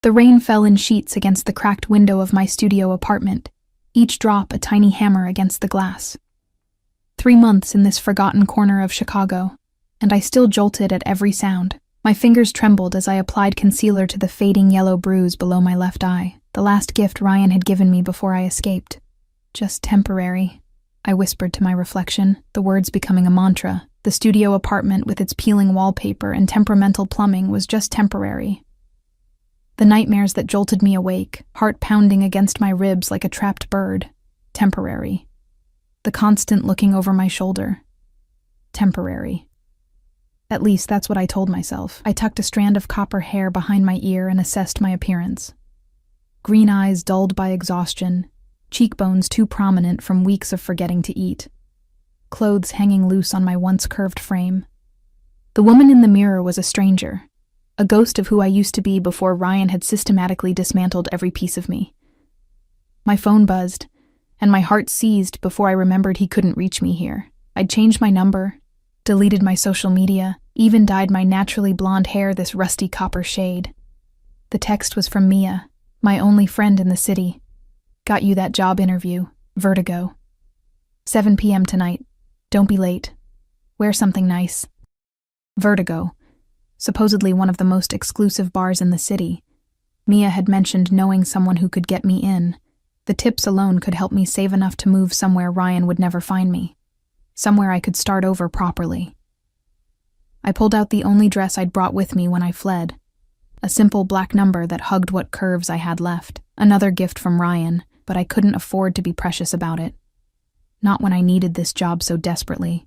The rain fell in sheets against the cracked window of my studio apartment, each drop a tiny hammer against the glass. 3 months in this forgotten corner of Chicago, and I still jolted at every sound. My fingers trembled as I applied concealer to the fading yellow bruise below my left eye, the last gift Ryan had given me before I escaped. Just temporary, I whispered to my reflection, the words becoming a mantra. The studio apartment with its peeling wallpaper and temperamental plumbing was just temporary. The nightmares that jolted me awake, heart pounding against my ribs like a trapped bird, temporary. The constant looking over my shoulder, temporary. At least that's what I told myself. I tucked a strand of copper hair behind my ear and assessed my appearance. Green eyes dulled by exhaustion, cheekbones too prominent from weeks of forgetting to eat, clothes hanging loose on my once curved frame. The woman in the mirror was a stranger, a ghost of who I used to be before Ryan had systematically dismantled every piece of me. My phone buzzed, and my heart seized before I remembered he couldn't reach me here. I'd changed my number, deleted my social media, even dyed my naturally blonde hair this rusty copper shade. The text was from Mia, my only friend in the city. Got you that job interview. Vertigo. 7 p.m. tonight. Don't be late. Wear something nice. Vertigo. Supposedly one of the most exclusive bars in the city. Mia had mentioned knowing someone who could get me in. The tips alone could help me save enough to move somewhere Ryan would never find me. Somewhere I could start over properly. I pulled out the only dress I'd brought with me when I fled. A simple black number that hugged what curves I had left. Another gift from Ryan, but I couldn't afford to be precious about it. Not when I needed this job so desperately.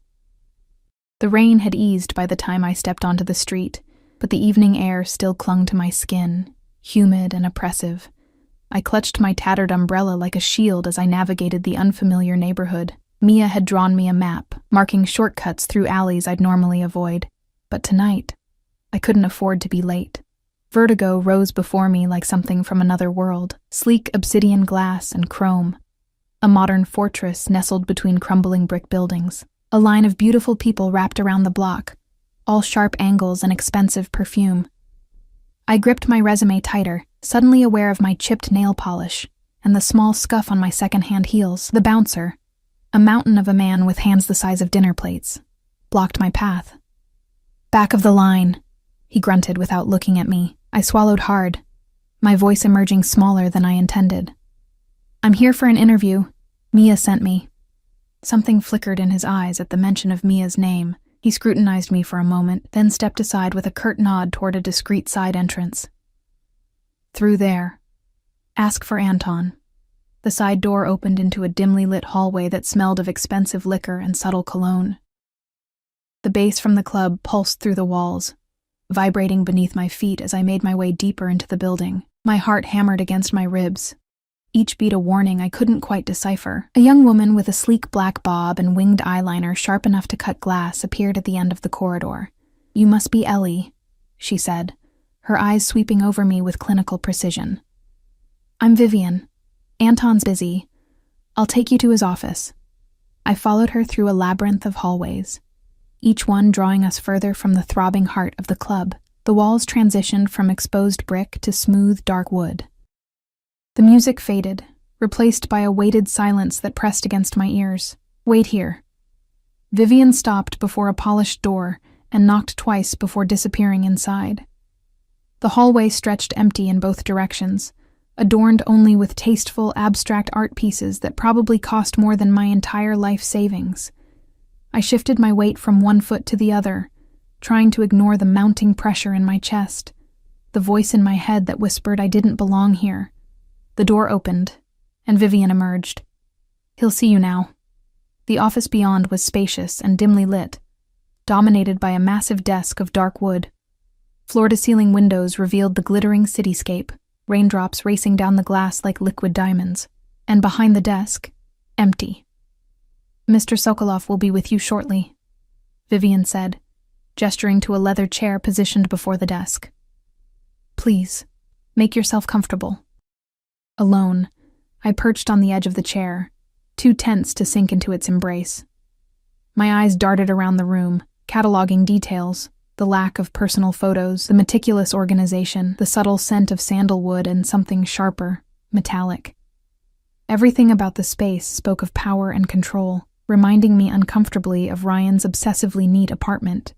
The rain had eased by the time I stepped onto the street, but the evening air still clung to my skin, humid and oppressive. I clutched my tattered umbrella like a shield as I navigated the unfamiliar neighborhood. Mia had drawn me a map, marking shortcuts through alleys I'd normally avoid. But tonight, I couldn't afford to be late. Vertigo rose before me like something from another world, sleek obsidian glass and chrome. A modern fortress nestled between crumbling brick buildings. A line of beautiful people wrapped around the block, all sharp angles and expensive perfume. I gripped my resume tighter, suddenly aware of my chipped nail polish and the small scuff on my second-hand heels. The bouncer, a mountain of a man with hands the size of dinner plates, blocked my path. Back of the line, he grunted without looking at me. I swallowed hard, my voice emerging smaller than I intended. I'm here for an interview. Mia sent me. Something flickered in his eyes at the mention of Mia's name. He scrutinized me for a moment, then stepped aside with a curt nod toward a discreet side entrance. Through there. Ask for Anton. The side door opened into a dimly lit hallway that smelled of expensive liquor and subtle cologne. The bass from the club pulsed through the walls, vibrating beneath my feet as I made my way deeper into the building. My heart hammered against my ribs, each beat a warning I couldn't quite decipher. A young woman with a sleek black bob and winged eyeliner sharp enough to cut glass appeared at the end of the corridor. You must be Ellie, she said, her eyes sweeping over me with clinical precision. I'm Vivian. Anton's busy. I'll take you to his office. I followed her through a labyrinth of hallways, each one drawing us further from the throbbing heart of the club. The walls transitioned from exposed brick to smooth, dark wood. The music faded, replaced by a weighted silence that pressed against my ears. Wait here. Vivian stopped before a polished door and knocked twice before disappearing inside. The hallway stretched empty in both directions, adorned only with tasteful, abstract art pieces that probably cost more than my entire life savings. I shifted my weight from one foot to the other, trying to ignore the mounting pressure in my chest, the voice in my head that whispered I didn't belong here. The door opened, and Vivian emerged. He'll see you now. The office beyond was spacious and dimly lit, dominated by a massive desk of dark wood. Floor-to-ceiling windows revealed the glittering cityscape, raindrops racing down the glass like liquid diamonds, and behind the desk, empty. Mr. Sokolov will be with you shortly, Vivian said, gesturing to a leather chair positioned before the desk. Please, make yourself comfortable. Alone, I perched on the edge of the chair, too tense to sink into its embrace. My eyes darted around the room, cataloging details, The lack of personal photos, the meticulous organization, the subtle scent of sandalwood and something sharper, metallic. Everything about the space spoke of power and control, reminding me uncomfortably of Ryan's obsessively neat apartment.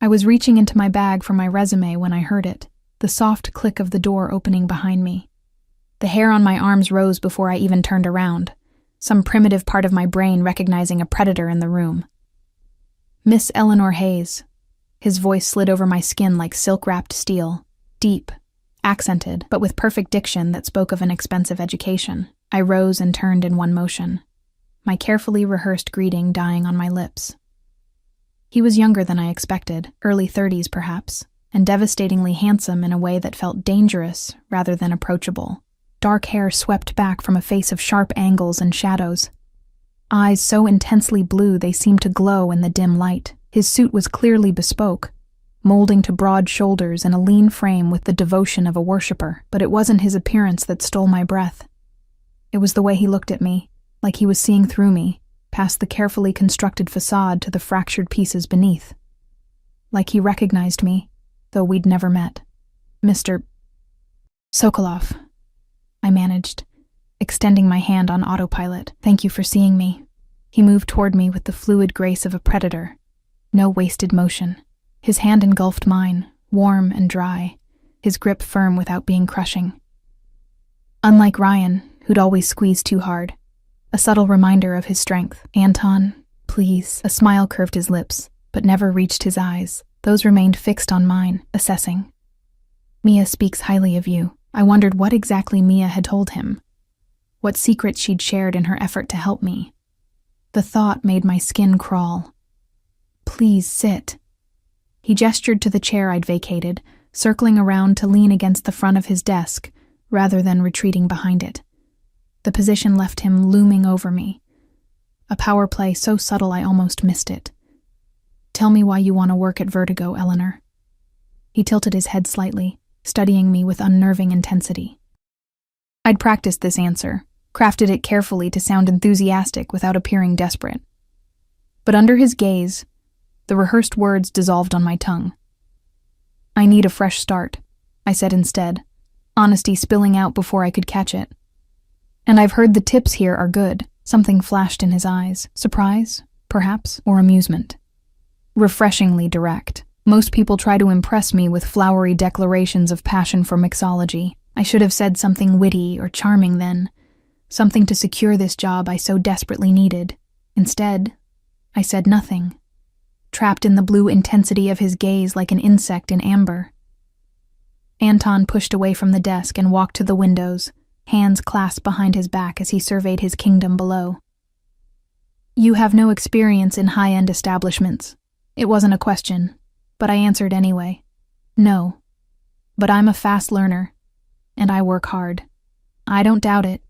I was reaching into my bag for my resume when I heard it, the soft click of the door opening behind me. The hair on my arms rose before I even turned around, some primitive part of my brain recognizing a predator in the room. Miss Eleanor Hayes. His voice slid over my skin like silk-wrapped steel, deep, accented, but with perfect diction that spoke of an expensive education. I rose and turned in one motion, my carefully rehearsed greeting dying on my lips. He was younger than I expected, early 30s perhaps, and devastatingly handsome in a way that felt dangerous rather than approachable. Dark hair swept back from a face of sharp angles and shadows. Eyes so intensely blue they seemed to glow in the dim light. His suit was clearly bespoke, molding to broad shoulders and a lean frame with the devotion of a worshipper. But it wasn't his appearance that stole my breath. It was the way he looked at me, like he was seeing through me, past the carefully constructed facade to the fractured pieces beneath. Like he recognized me, though we'd never met. Mr. Sokolov, I managed, extending my hand on autopilot. Thank you for seeing me. He moved toward me with the fluid grace of a predator. No wasted motion. His hand engulfed mine, warm and dry, his grip firm without being crushing. Unlike Ryan, who'd always squeezed too hard, a subtle reminder of his strength. Anton, please. A smile curved his lips, but never reached his eyes. Those remained fixed on mine, assessing. Mia speaks highly of you. I wondered what exactly Mia had told him, what secrets she'd shared in her effort to help me. The thought made my skin crawl. Please sit. He gestured to the chair I'd vacated, circling around to lean against the front of his desk, rather than retreating behind it. The position left him looming over me. A power play so subtle I almost missed it. Tell me why you want to work at Vertigo, Eleanor. He tilted his head slightly, studying me with unnerving intensity. I'd practiced this answer, crafted it carefully to sound enthusiastic without appearing desperate. But under his gaze, the rehearsed words dissolved on my tongue. I need a fresh start, I said instead, honesty spilling out before I could catch it. And I've heard the tips here are good. Something flashed in his eyes. Surprise, perhaps, or amusement. Refreshingly direct. Most people try to impress me with flowery declarations of passion for mixology. I should have said something witty or charming then, something to secure this job I so desperately needed. Instead, I said nothing, trapped in the blue intensity of his gaze like an insect in amber. Anton pushed away from the desk and walked to the windows, hands clasped behind his back as he surveyed his kingdom below. You have no experience in high-end establishments. It wasn't a question, but I answered anyway. No. But I'm a fast learner, and I work hard. I don't doubt it.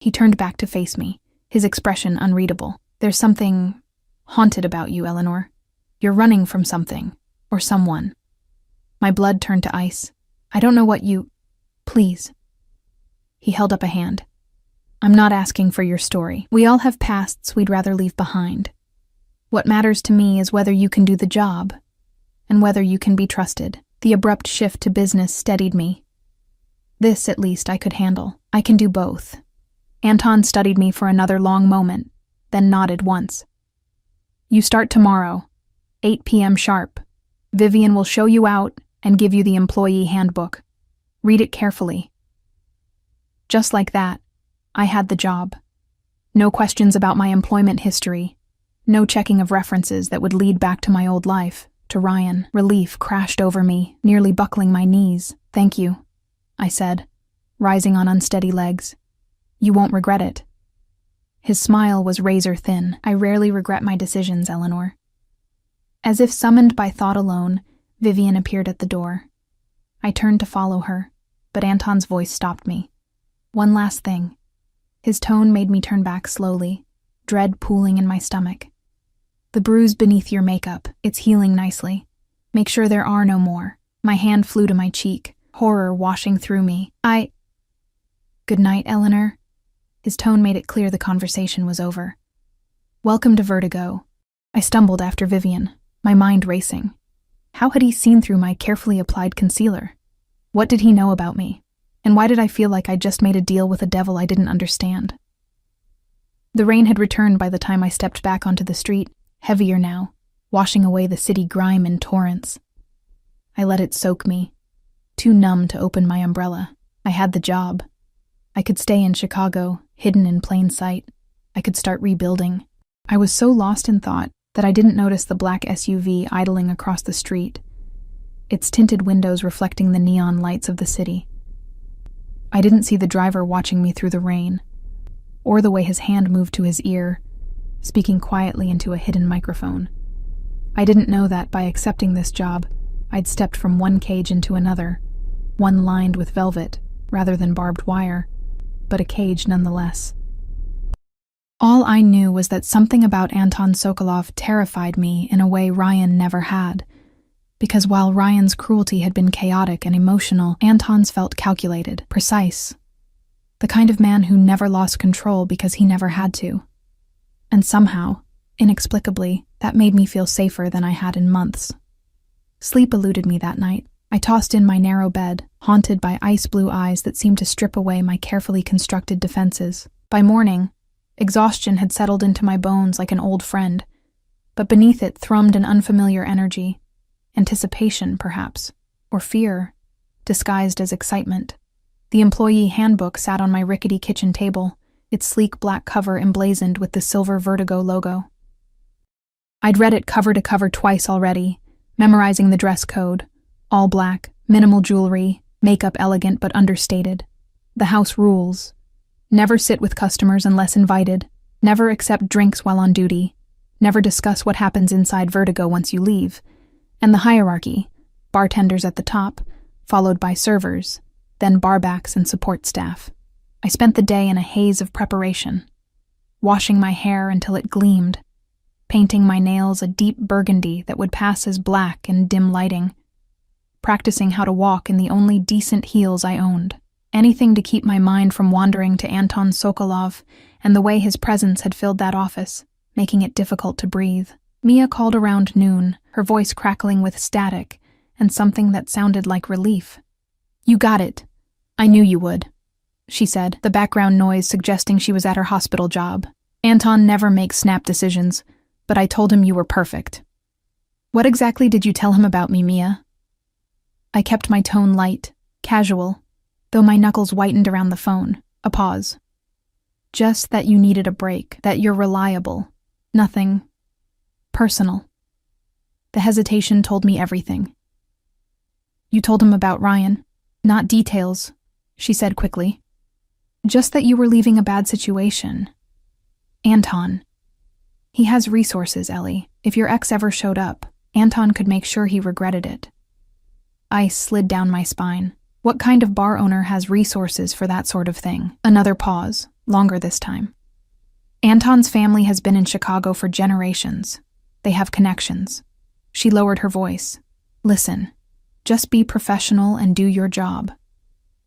He turned back to face me, his expression unreadable. There's something haunted about you, Eleanor. You're running from something, or someone. My blood turned to ice. I don't know what you... Please. He held up a hand. I'm not asking for your story. We all have pasts we'd rather leave behind. What matters to me is whether you can do the job, and whether you can be trusted. The abrupt shift to business steadied me. This, at least, I could handle. I can do both. Anton studied me for another long moment, then nodded once. You start tomorrow, 8 p.m. sharp. Vivian will show you out and give you the employee handbook. Read it carefully. Just like that, I had the job. No questions about my employment history. No checking of references that would lead back to my old life, to Ryan. Relief crashed over me, nearly buckling my knees. Thank you, I said, rising on unsteady legs. You won't regret it. His smile was razor thin. I rarely regret my decisions, Eleanor. As if summoned by thought alone, Vivian appeared at the door. I turned to follow her, but Anton's voice stopped me. One last thing. His tone made me turn back slowly, dread pooling in my stomach. The bruise beneath your makeup, it's healing nicely. Make sure there are no more. My hand flew to my cheek, horror washing through me. Good night, Eleanor. His tone made it clear the conversation was over. Welcome to Vertigo. I stumbled after Vivian, my mind racing. How had he seen through my carefully applied concealer? What did he know about me? And why did I feel like I just made a deal with a devil I didn't understand? The rain had returned by the time I stepped back onto the street, heavier now, washing away the city grime in torrents. I let it soak me, too numb to open my umbrella. I had the job. I could stay in Chicago, hidden in plain sight. I could start rebuilding. I was so lost in thought that I didn't notice the black SUV idling across the street, its tinted windows reflecting the neon lights of the city. I didn't see the driver watching me through the rain, or the way his hand moved to his ear, speaking quietly into a hidden microphone. I didn't know that by accepting this job, I'd stepped from one cage into another, one lined with velvet rather than barbed wire, but a cage nonetheless. All I knew was that something about Anton Sokolov terrified me in a way Ryan never had, because while Ryan's cruelty had been chaotic and emotional, Anton's felt calculated, precise, the kind of man who never lost control because he never had to. And somehow, inexplicably, that made me feel safer than I had in months. Sleep eluded me that night. I tossed in my narrow bed, haunted by ice-blue eyes that seemed to strip away my carefully constructed defenses. By morning, exhaustion had settled into my bones like an old friend, but beneath it thrummed an unfamiliar energy, anticipation, perhaps, or fear, disguised as excitement. The employee handbook sat on my rickety kitchen table, its sleek black cover emblazoned with the silver Vertigo logo. I'd read it cover to cover twice already, memorizing the dress code, all black, minimal jewelry, makeup elegant but understated. The house rules. Never sit with customers unless invited, never accept drinks while on duty, never discuss what happens inside Vertigo once you leave, and the hierarchy, bartenders at the top, followed by servers, then barbacks and support staff. I spent the day in a haze of preparation, washing my hair until it gleamed, painting my nails a deep burgundy that would pass as black in dim lighting, practicing how to walk in the only decent heels I owned. Anything to keep my mind from wandering to Anton Sokolov and the way his presence had filled that office, making it difficult to breathe. Mia called around noon, her voice crackling with static and something that sounded like relief. "You got it. I knew you would," she said, the background noise suggesting she was at her hospital job. "Anton never makes snap decisions, but I told him you were perfect." "What exactly did you tell him about me, Mia?" I kept my tone light, casual, though my knuckles whitened around the phone. A pause. "Just that you needed a break, that you're reliable. Nothing personal." The hesitation told me everything. "You told him about Ryan?" "Not details," she said quickly. "Just that you were leaving a bad situation. Anton. He has resources, Ellie. If your ex ever showed up, Anton could make sure he regretted it." Ice slid down my spine. What kind of bar owner has resources for that sort of thing? Another pause, longer this time. "Anton's family has been in Chicago for generations. They have connections." She lowered her voice. "Listen, just be professional and do your job.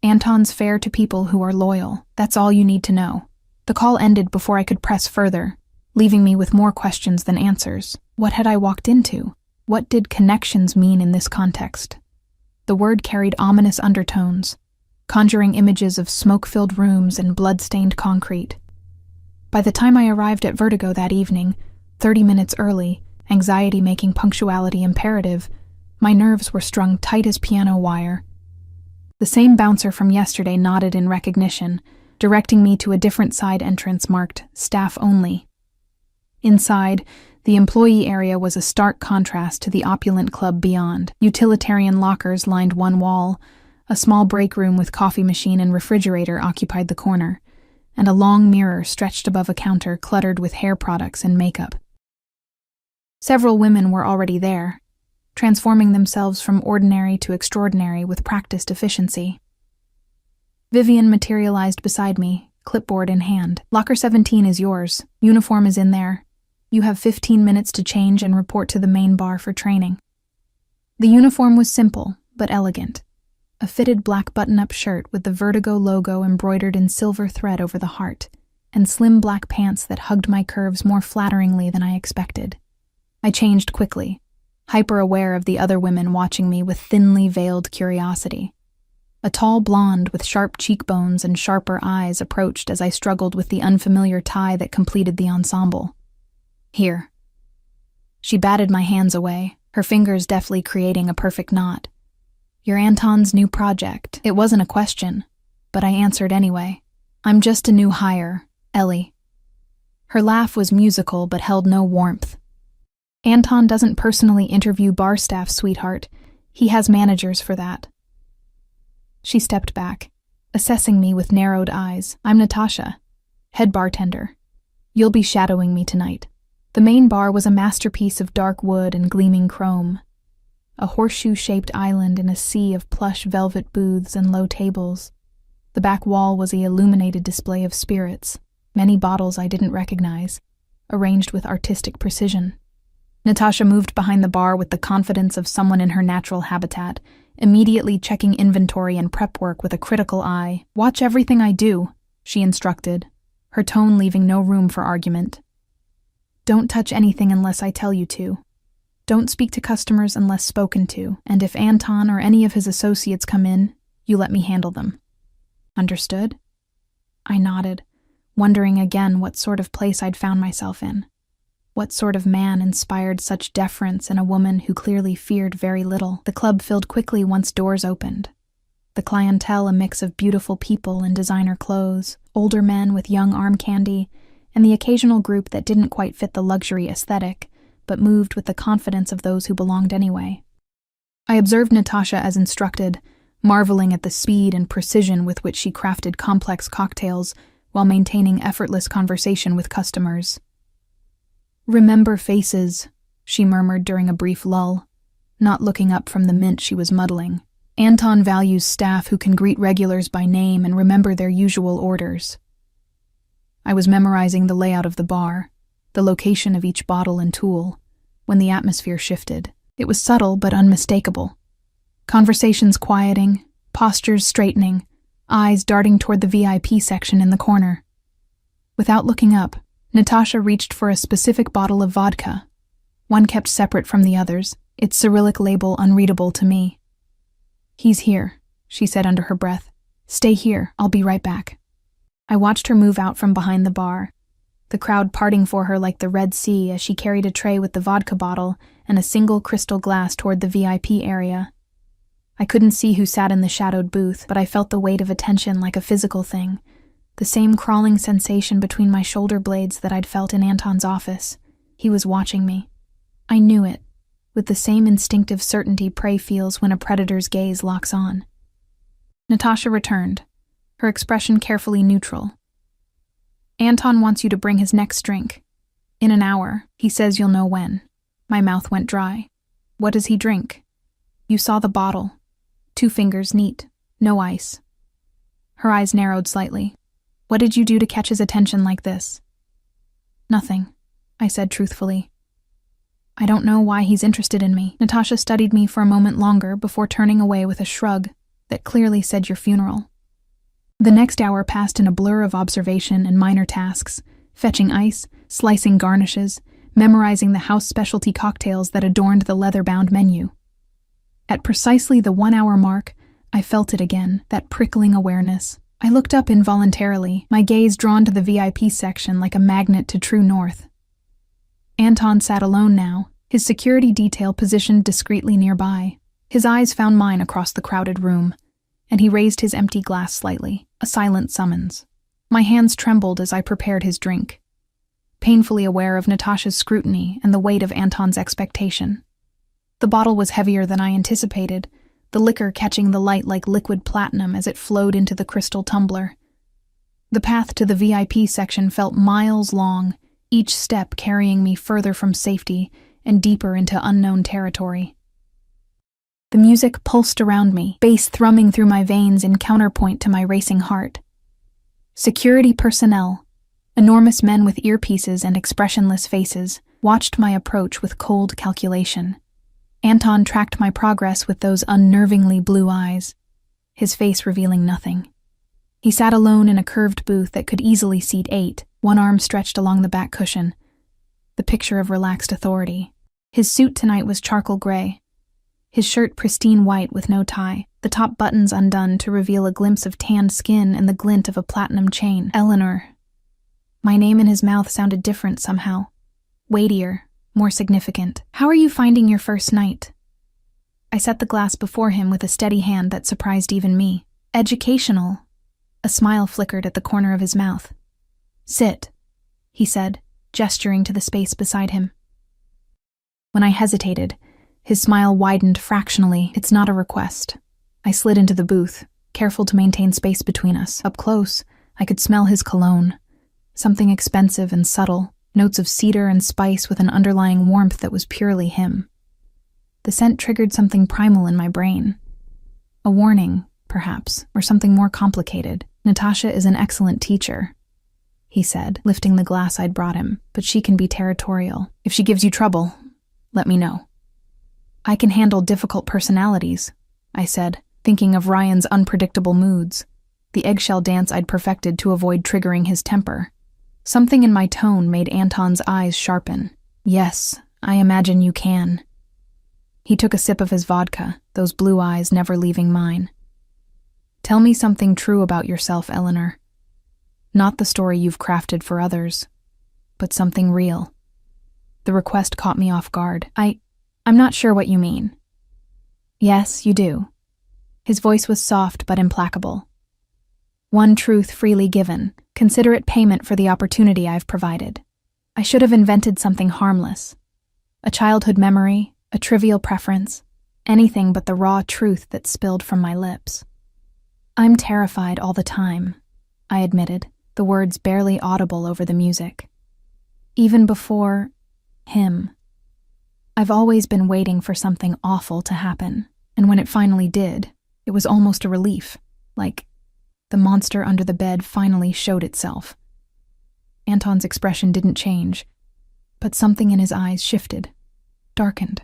Anton's fair to people who are loyal. That's all you need to know." The call ended before I could press further, leaving me with more questions than answers. What had I walked into? What did connections mean in this context? The word carried ominous undertones, conjuring images of smoke-filled rooms and blood-stained concrete. By the time I arrived at Vertigo that evening, 30 minutes early, anxiety making punctuality imperative, my nerves were strung tight as piano wire. The same bouncer from yesterday nodded in recognition, directing me to a different side entrance marked "Staff Only." Inside, the employee area was a stark contrast to the opulent club beyond. Utilitarian lockers lined one wall, a small break room with coffee machine and refrigerator occupied the corner, and a long mirror stretched above a counter cluttered with hair products and makeup. Several women were already there, transforming themselves from ordinary to extraordinary with practiced efficiency. Vivian materialized beside me, clipboard in hand. "Locker 17 is yours. Uniform is in there. You have 15 minutes to change and report to the main bar for training." The uniform was simple, but elegant. A fitted black button-up shirt with the Vertigo logo embroidered in silver thread over the heart, and slim black pants that hugged my curves more flatteringly than I expected. I changed quickly, hyper-aware of the other women watching me with thinly veiled curiosity. A tall blonde with sharp cheekbones and sharper eyes approached as I struggled with the unfamiliar tie that completed the ensemble. "Here." She batted my hands away, her fingers deftly creating a perfect knot. "You're Anton's new project." It wasn't a question, but I answered anyway. "I'm just a new hire, Ellie." Her laugh was musical but held no warmth. "Anton doesn't personally interview bar staff, sweetheart. He has managers for that." She stepped back, assessing me with narrowed eyes. "I'm Natasha, head bartender. You'll be shadowing me tonight." The main bar was a masterpiece of dark wood and gleaming chrome. A horseshoe-shaped island in a sea of plush velvet booths and low tables. The back wall was an illuminated display of spirits, many bottles I didn't recognize, arranged with artistic precision. Natasha moved behind the bar with the confidence of someone in her natural habitat, immediately checking inventory and prep work with a critical eye. "Watch everything I do," she instructed, her tone leaving no room for argument. "Don't touch anything unless I tell you to. Don't speak to customers unless spoken to, and if Anton or any of his associates come in, you let me handle them." "Understood?" I nodded, wondering again what sort of place I'd found myself in. What sort of man inspired such deference in a woman who clearly feared very little? The club filled quickly once doors opened. The clientele a mix of beautiful people in designer clothes, older men with young arm candy, and the occasional group that didn't quite fit the luxury aesthetic, but moved with the confidence of those who belonged anyway. I observed Natasha as instructed, marveling at the speed and precision with which she crafted complex cocktails while maintaining effortless conversation with customers. "Remember faces," she murmured during a brief lull, not looking up from the mint she was muddling. "Anton values staff who can greet regulars by name and remember their usual orders." I was memorizing the layout of the bar, the location of each bottle and tool, when the atmosphere shifted. It was subtle but unmistakable. Conversations quieting, postures straightening, eyes darting toward the VIP section in the corner. Without looking up, Natasha reached for a specific bottle of vodka, one kept separate from the others, its Cyrillic label unreadable to me. "He's here," she said under her breath. "Stay here, I'll be right back." I watched her move out from behind the bar, the crowd parting for her like the Red Sea as she carried a tray with the vodka bottle and a single crystal glass toward the VIP area. I couldn't see who sat in the shadowed booth, but I felt the weight of attention like a physical thing, the same crawling sensation between my shoulder blades that I'd felt in Anton's office. He was watching me. I knew it, with the same instinctive certainty prey feels when a predator's gaze locks on. Natasha returned, her expression carefully neutral. "Anton wants you to bring his next drink. In an hour, he says you'll know when." My mouth went dry. "What does he drink?" "You saw the bottle. 2 fingers neat, no ice." Her eyes narrowed slightly. "What did you do to catch his attention like this?" "Nothing," I said truthfully. "I don't know why he's interested in me." Natasha studied me for a moment longer before turning away with a shrug that clearly said your funeral. The next hour passed in a blur of observation and minor tasks, fetching ice, slicing garnishes, memorizing the house specialty cocktails that adorned the leather-bound menu. At precisely the 1-hour mark, I felt it again, that prickling awareness. I looked up involuntarily, my gaze drawn to the VIP section like a magnet to true north. Anton sat alone now, his security detail positioned discreetly nearby. His eyes found mine across the crowded room, and he raised his empty glass slightly, a silent summons. My hands trembled as I prepared his drink, painfully aware of Natasha's scrutiny and the weight of Anton's expectation. The bottle was heavier than I anticipated, the liquor catching the light like liquid platinum as it flowed into the crystal tumbler. The path to the VIP section felt miles long, each step carrying me further from safety and deeper into unknown territory. The music pulsed around me, bass thrumming through my veins in counterpoint to my racing heart. Security personnel, enormous men with earpieces and expressionless faces, watched my approach with cold calculation. Anton tracked my progress with those unnervingly blue eyes, his face revealing nothing. He sat alone in a curved booth that could easily seat 8, one arm stretched along the back cushion, the picture of relaxed authority. His suit tonight was charcoal gray, his shirt pristine white with no tie, the top buttons undone to reveal a glimpse of tanned skin and the glint of a platinum chain. Eleanor. My name in his mouth sounded different somehow. Weightier, more significant. How are you finding your first night? I set the glass before him with a steady hand that surprised even me. Educational. A smile flickered at the corner of his mouth. Sit, he said, gesturing to the space beside him. When I hesitated, his smile widened fractionally. It's not a request. I slid into the booth, careful to maintain space between us. Up close, I could smell his cologne. Something expensive and subtle, notes of cedar and spice with an underlying warmth that was purely him. The scent triggered something primal in my brain. A warning, perhaps, or something more complicated. Natasha is an excellent teacher, he said, lifting the glass I'd brought him, but she can be territorial. If she gives you trouble, let me know. I can handle difficult personalities, I said, thinking of Ryan's unpredictable moods, the eggshell dance I'd perfected to avoid triggering his temper. Something in my tone made Anton's eyes sharpen. Yes, I imagine you can. He took a sip of his vodka, those blue eyes never leaving mine. Tell me something true about yourself, Eleanor. Not the story you've crafted for others, but something real. The request caught me off guard. I'm not sure what you mean. Yes, you do. His voice was soft but implacable. One truth freely given, considerate payment for the opportunity I've provided. I should have invented something harmless. A childhood memory, a trivial preference, anything but the raw truth that spilled from my lips. I'm terrified all the time, I admitted, the words barely audible over the music. Even before him. I've always been waiting for something awful to happen, and when it finally did, it was almost a relief, like the monster under the bed finally showed itself. Anton's expression didn't change, but something in his eyes shifted, darkened.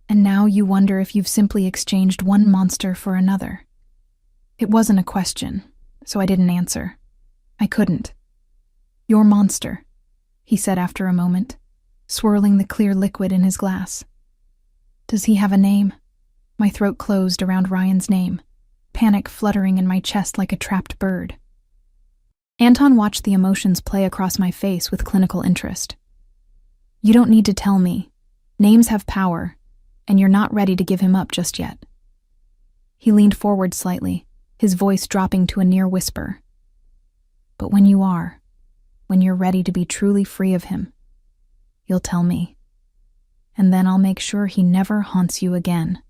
And now you wonder if you've simply exchanged one monster for another. It wasn't a question, so I didn't answer. I couldn't. Your monster, he said after a moment, swirling the clear liquid in his glass. Does he have a name? My throat closed around Ryan's name, panic fluttering in my chest like a trapped bird. Anton watched the emotions play across my face with clinical interest. You don't need to tell me. Names have power, and you're not ready to give him up just yet. He leaned forward slightly, his voice dropping to a near whisper. But when you are, when you're ready to be truly free of him, you'll tell me. And then I'll make sure he never haunts you again.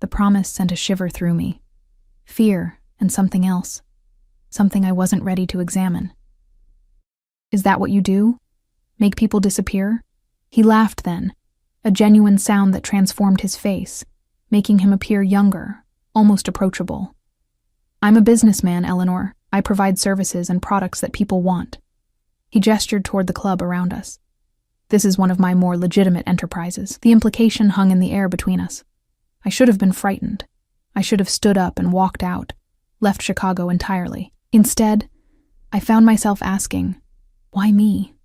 The promise sent a shiver through me. Fear and something else. Something I wasn't ready to examine. Is that what you do? Make people disappear? He laughed then, a genuine sound that transformed his face, making him appear younger, almost approachable. I'm a businessman, Eleanor. I provide services and products that people want. He gestured toward the club around us. This is one of my more legitimate enterprises. The implication hung in the air between us. I should have been frightened. I should have stood up and walked out, left Chicago entirely. Instead, I found myself asking, why me?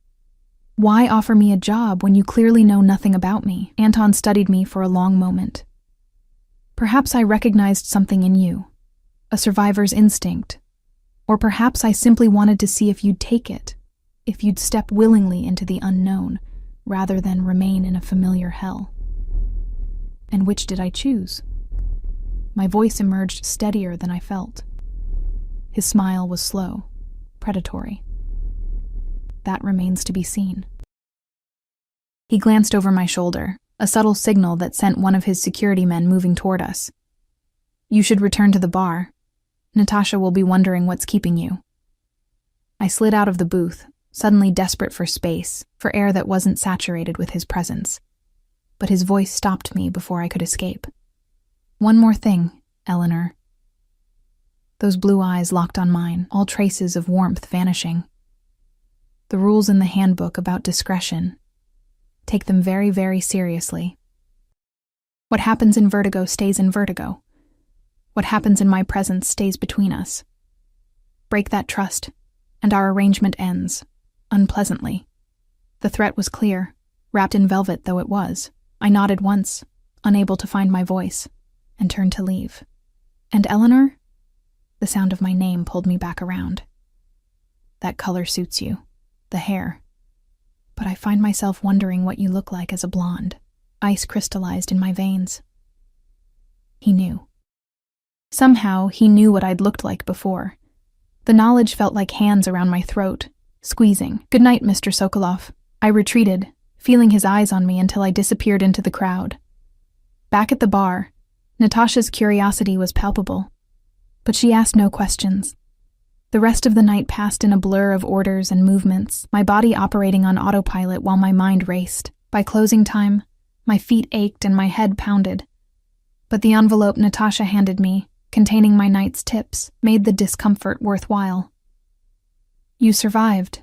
Why offer me a job when you clearly know nothing about me? Anton studied me for a long moment. Perhaps I recognized something in you, a survivor's instinct. Or perhaps I simply wanted to see if you'd take it, if you'd step willingly into the unknown, rather than remain in a familiar hell. And which did I choose? My voice emerged steadier than I felt. His smile was slow, predatory. That remains to be seen. He glanced over my shoulder, a subtle signal that sent one of his security men moving toward us. You should return to the bar. Natasha will be wondering what's keeping you. I slid out of the booth, suddenly desperate for space, for air that wasn't saturated with his presence. But his voice stopped me before I could escape. One more thing, Eleanor. Those blue eyes locked on mine, all traces of warmth vanishing. The rules in the handbook about discretion. Take them very, very seriously. What happens in Vertigo stays in Vertigo. What happens in my presence stays between us. Break that trust, and our arrangement ends, unpleasantly. The threat was clear, wrapped in velvet though it was. I nodded once, unable to find my voice, and turned to leave. And Eleanor? The sound of my name pulled me back around. That color suits you. The hair. But I find myself wondering what you look like as a blonde. Ice crystallized in my veins. He knew. Somehow, he knew what I'd looked like before. The knowledge felt like hands around my throat, squeezing. "Good night, Mr. Sokolov." I retreated, feeling his eyes on me until I disappeared into the crowd. Back at the bar, Natasha's curiosity was palpable, but she asked no questions. The rest of the night passed in a blur of orders and movements, my body operating on autopilot while my mind raced. By closing time, my feet ached and my head pounded. But the envelope Natasha handed me, containing my night's tips, made the discomfort worthwhile. "You survived,"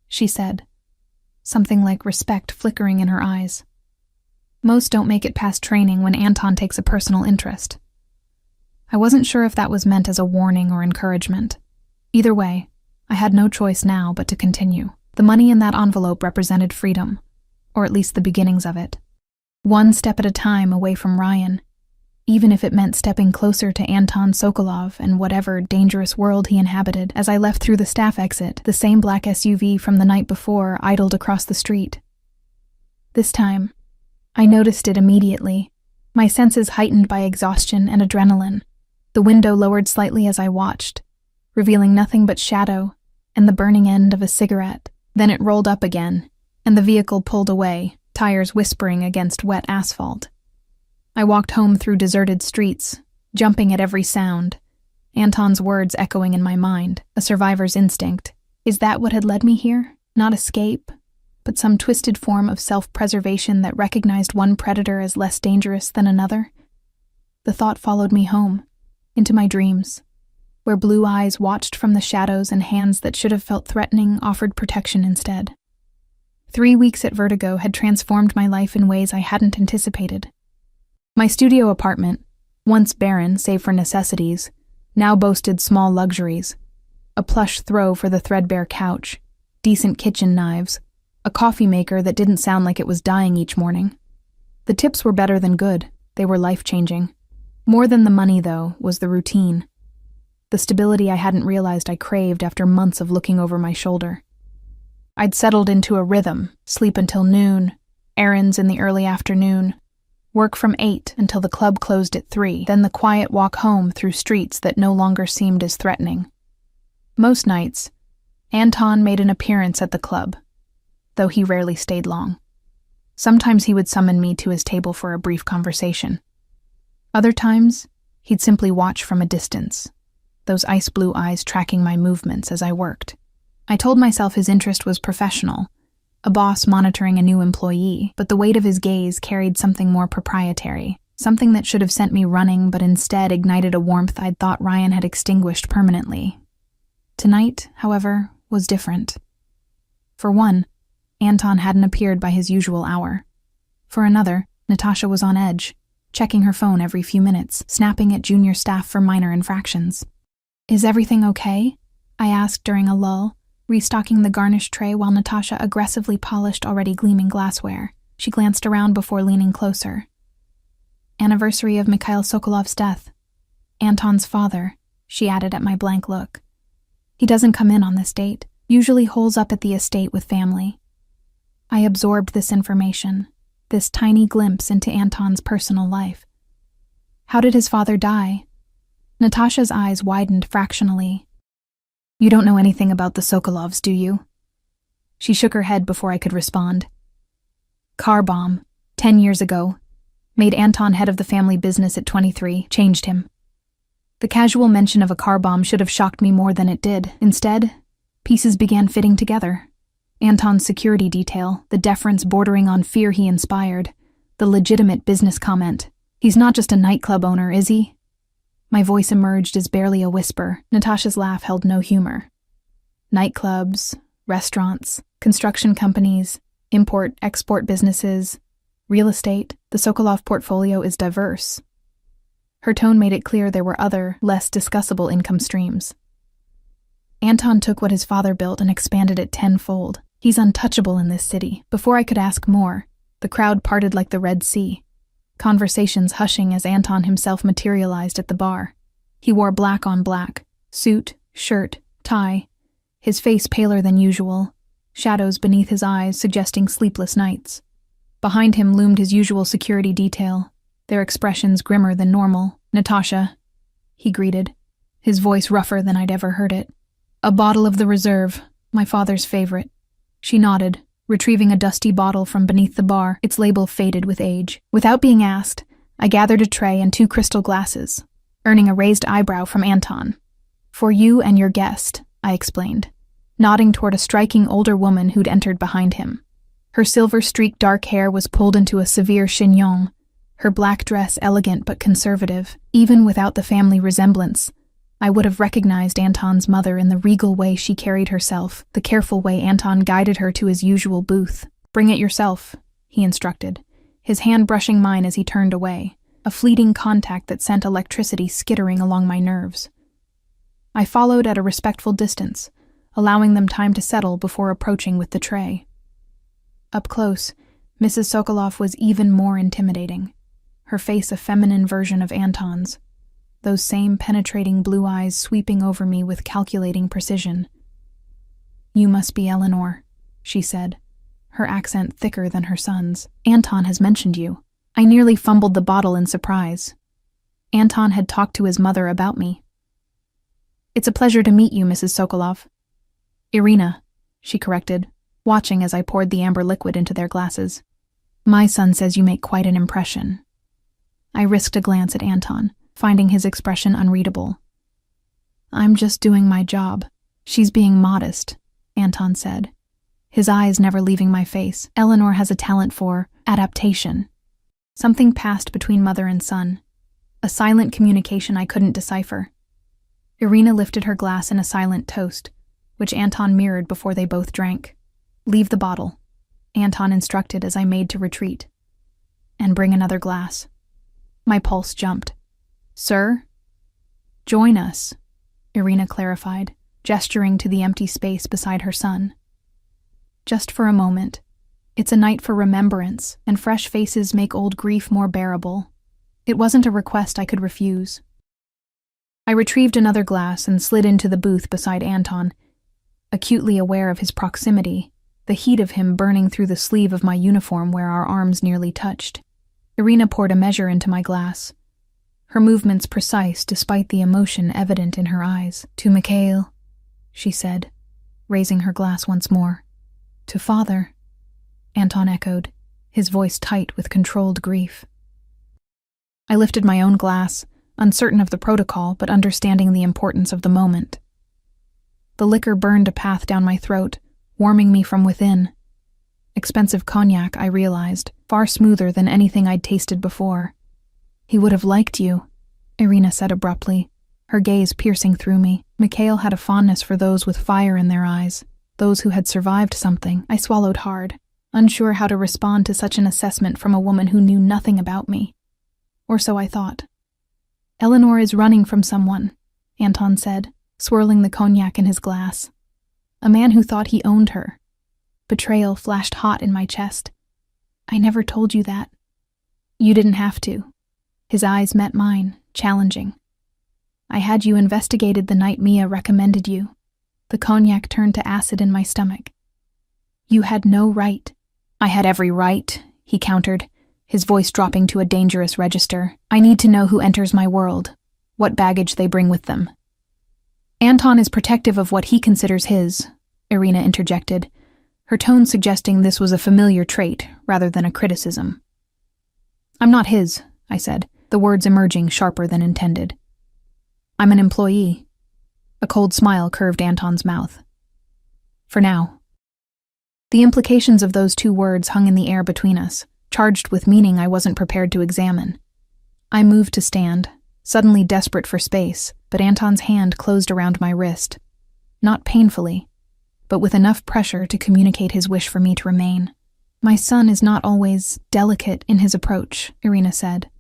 she said, something like respect flickering in her eyes. Most don't make it past training when Anton takes a personal interest. I wasn't sure if that was meant as a warning or encouragement. Either way, I had no choice now but to continue. The money in that envelope represented freedom, or at least the beginnings of it. One step at a time away from Ryan, even if it meant stepping closer to Anton Sokolov and whatever dangerous world he inhabited. As I left through the staff exit, the same black SUV from the night before idled across the street. This time, I noticed it immediately, my senses heightened by exhaustion and adrenaline. The window lowered slightly as I watched, revealing nothing but shadow and the burning end of a cigarette. Then it rolled up again, and the vehicle pulled away, tires whispering against wet asphalt. I walked home through deserted streets, jumping at every sound, Anton's words echoing in my mind, a survivor's instinct. Is that what had led me here? Not escape, but some twisted form of self-preservation that recognized one predator as less dangerous than another? The thought followed me home, into my dreams, where blue eyes watched from the shadows and hands that should have felt threatening offered protection instead. 3 weeks at Vertigo had transformed my life in ways I hadn't anticipated. My studio apartment, once barren save for necessities, now boasted small luxuries: a plush throw for the threadbare couch, decent kitchen knives, a coffee maker that didn't sound like it was dying each morning. The tips were better than good. They were life-changing. More than the money, though, was the routine. The stability I hadn't realized I craved after months of looking over my shoulder. I'd settled into a rhythm: sleep until noon, errands in the early afternoon, work from 8 until the club closed at 3, then the quiet walk home through streets that no longer seemed as threatening. Most nights, Anton made an appearance at the club, though he rarely stayed long. Sometimes he would summon me to his table for a brief conversation. Other times, he'd simply watch from a distance, those ice blue eyes tracking my movements as I worked. I told myself his interest was professional, a boss monitoring a new employee, but the weight of his gaze carried something more proprietary, something that should have sent me running but instead ignited a warmth I'd thought Ryan had extinguished permanently. Tonight, however, was different. For one, Anton hadn't appeared by his usual hour. For another, Natasha was on edge, checking her phone every few minutes, snapping at junior staff for minor infractions. "Is everything okay?" I asked during a lull, restocking the garnish tray while Natasha aggressively polished already gleaming glassware. She glanced around before leaning closer. "Anniversary of Mikhail Sokolov's death. Anton's father," she added at my blank look. "He doesn't come in on this date, usually holes up at the estate with family." I absorbed this information, this tiny glimpse into Anton's personal life. "How did his father die?" Natasha's eyes widened fractionally. "You don't know anything about the Sokolovs, do you?" She shook her head before I could respond. "Car bomb, 10 years ago. Made Anton head of the family business at 23, changed him." The casual mention of a car bomb should have shocked me more than it did. Instead, pieces began fitting together. Anton's security detail, the deference bordering on fear he inspired, the legitimate business comment. "He's not just a nightclub owner, is he?" My voice emerged as barely a whisper. Natasha's laugh held no humor. "Nightclubs, restaurants, construction companies, import-export businesses, real estate, the Sokolov portfolio is diverse." Her tone made it clear there were other, less discussable income streams. "Anton took what his father built and expanded it tenfold. He's untouchable in this city." Before I could ask more, The crowd parted like the Red Sea, conversations hushing as Anton himself materialized at the bar. He wore black on black, suit, shirt, tie, his face paler than usual, shadows beneath his eyes suggesting sleepless nights. Behind him loomed his usual security detail, their expressions grimmer than normal. "Natasha," he greeted, his voice rougher than I'd ever heard it. "A bottle of the reserve, my father's favorite." She nodded, retrieving a dusty bottle from beneath the bar, its label faded with age. Without being asked, I gathered a tray and 2 crystal glasses, earning a raised eyebrow from Anton. "For you and your guest," I explained, nodding toward a striking older woman who'd entered behind him. Her silver-streaked dark hair was pulled into a severe chignon, her black dress elegant but conservative. Even without the family resemblance, I would have recognized Anton's mother in the regal way she carried herself, the careful way Anton guided her to his usual booth. "Bring it yourself," he instructed, his hand brushing mine as he turned away, a fleeting contact that sent electricity skittering along my nerves. I followed at a respectful distance, allowing them time to settle before approaching with the tray. Up close, Mrs. Sokolov was even more intimidating, her face a feminine version of Anton's, those same penetrating blue eyes sweeping over me with calculating precision. "You must be Eleanor," she said, her accent thicker than her son's. "Anton has mentioned you." I nearly fumbled the bottle in surprise. Anton had talked to his mother about me. "It's a pleasure to meet you, Mrs. Sokolov." "Irina," she corrected, watching as I poured the amber liquid into their glasses. "My son says you make quite an impression." I risked a glance at Anton, finding his expression unreadable. "I'm just doing my job." "She's being modest," Anton said, his eyes never leaving my face. "Eleanor has a talent for adaptation." Something passed between mother and son, a silent communication I couldn't decipher. Irina lifted her glass in a silent toast, which Anton mirrored before they both drank. "Leave the bottle," Anton instructed as I made to retreat. "And bring another glass." My pulse jumped. "Sir?" "Join us," Irina clarified, gesturing to the empty space beside her son. "Just for a moment. It's a night for remembrance, and fresh faces make old grief more bearable." It wasn't a request I could refuse. I retrieved another glass and slid into the booth beside Anton, acutely aware of his proximity, the heat of him burning through the sleeve of my uniform where our arms nearly touched. Irina poured a measure into my glass, her movements precise despite the emotion evident in her eyes. "To Mikhail," she said, raising her glass once more. "To father," Anton echoed, his voice tight with controlled grief. I lifted my own glass, uncertain of the protocol but understanding the importance of the moment. The liquor burned a path down my throat, warming me from within. Expensive cognac, I realized, far smoother than anything I'd tasted before. "He would have liked you," Irina said abruptly, her gaze piercing through me. Mikhail had a fondness for those with fire in their eyes, those who had survived something. I swallowed hard, unsure how to respond to such an assessment from a woman who knew nothing about me. Or so I thought. "Eleanor is running from someone," Anton said, swirling the cognac in his glass. "A man who thought he owned her." Betrayal flashed hot in my chest. "I never told you that." "You didn't have to." His eyes met mine, challenging. "I had you investigated the night Mia recommended you." The cognac turned to acid in my stomach. "You had no right." "I had every right," he countered, his voice dropping to a dangerous register. "I need to know who enters my world, what baggage they bring with them." "Anton is protective of what he considers his," Irina interjected, her tone suggesting this was a familiar trait rather than a criticism. "I'm not his," I said, the words emerging sharper than intended. "I'm an employee." A cold smile curved Anton's mouth. "For now." The implications of those 2 words hung in the air between us, charged with meaning I wasn't prepared to examine. I moved to stand, suddenly desperate for space, but Anton's hand closed around my wrist. Not painfully, but with enough pressure to communicate his wish for me to remain. "My son is not always delicate in his approach," Irina said,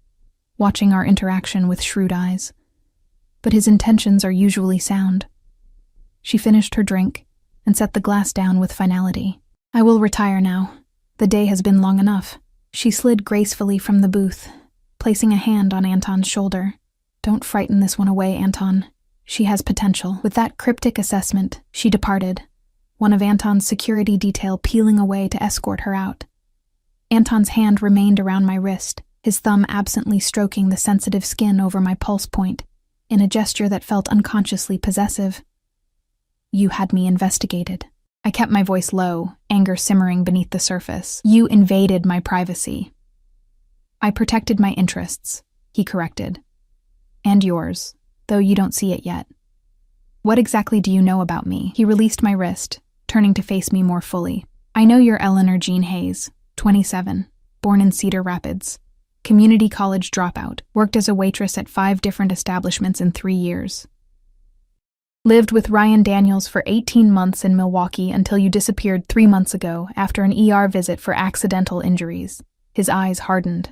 watching our interaction with shrewd eyes. "But his intentions are usually sound." She finished her drink and set the glass down with finality. "I will retire now. The day has been long enough." She slid gracefully from the booth, placing a hand on Anton's shoulder. "Don't frighten this one away, Anton. She has potential." With that cryptic assessment, she departed, one of Anton's security detail peeling away to escort her out. Anton's hand remained around my wrist, his thumb absently stroking the sensitive skin over my pulse point, in a gesture that felt unconsciously possessive. "You had me investigated." I kept my voice low, anger simmering beneath the surface. "You invaded my privacy." "I protected my interests," he corrected. "And yours, though you don't see it yet." "What exactly do you know about me?" He released my wrist, turning to face me more fully. "I know you're Eleanor Jean Hayes, 27, born in Cedar Rapids, community college dropout, worked as a waitress at 5 different establishments in 3 years. Lived with Ryan Daniels for 18 months in Milwaukee until you disappeared 3 months ago after an ER visit for accidental injuries." His eyes hardened.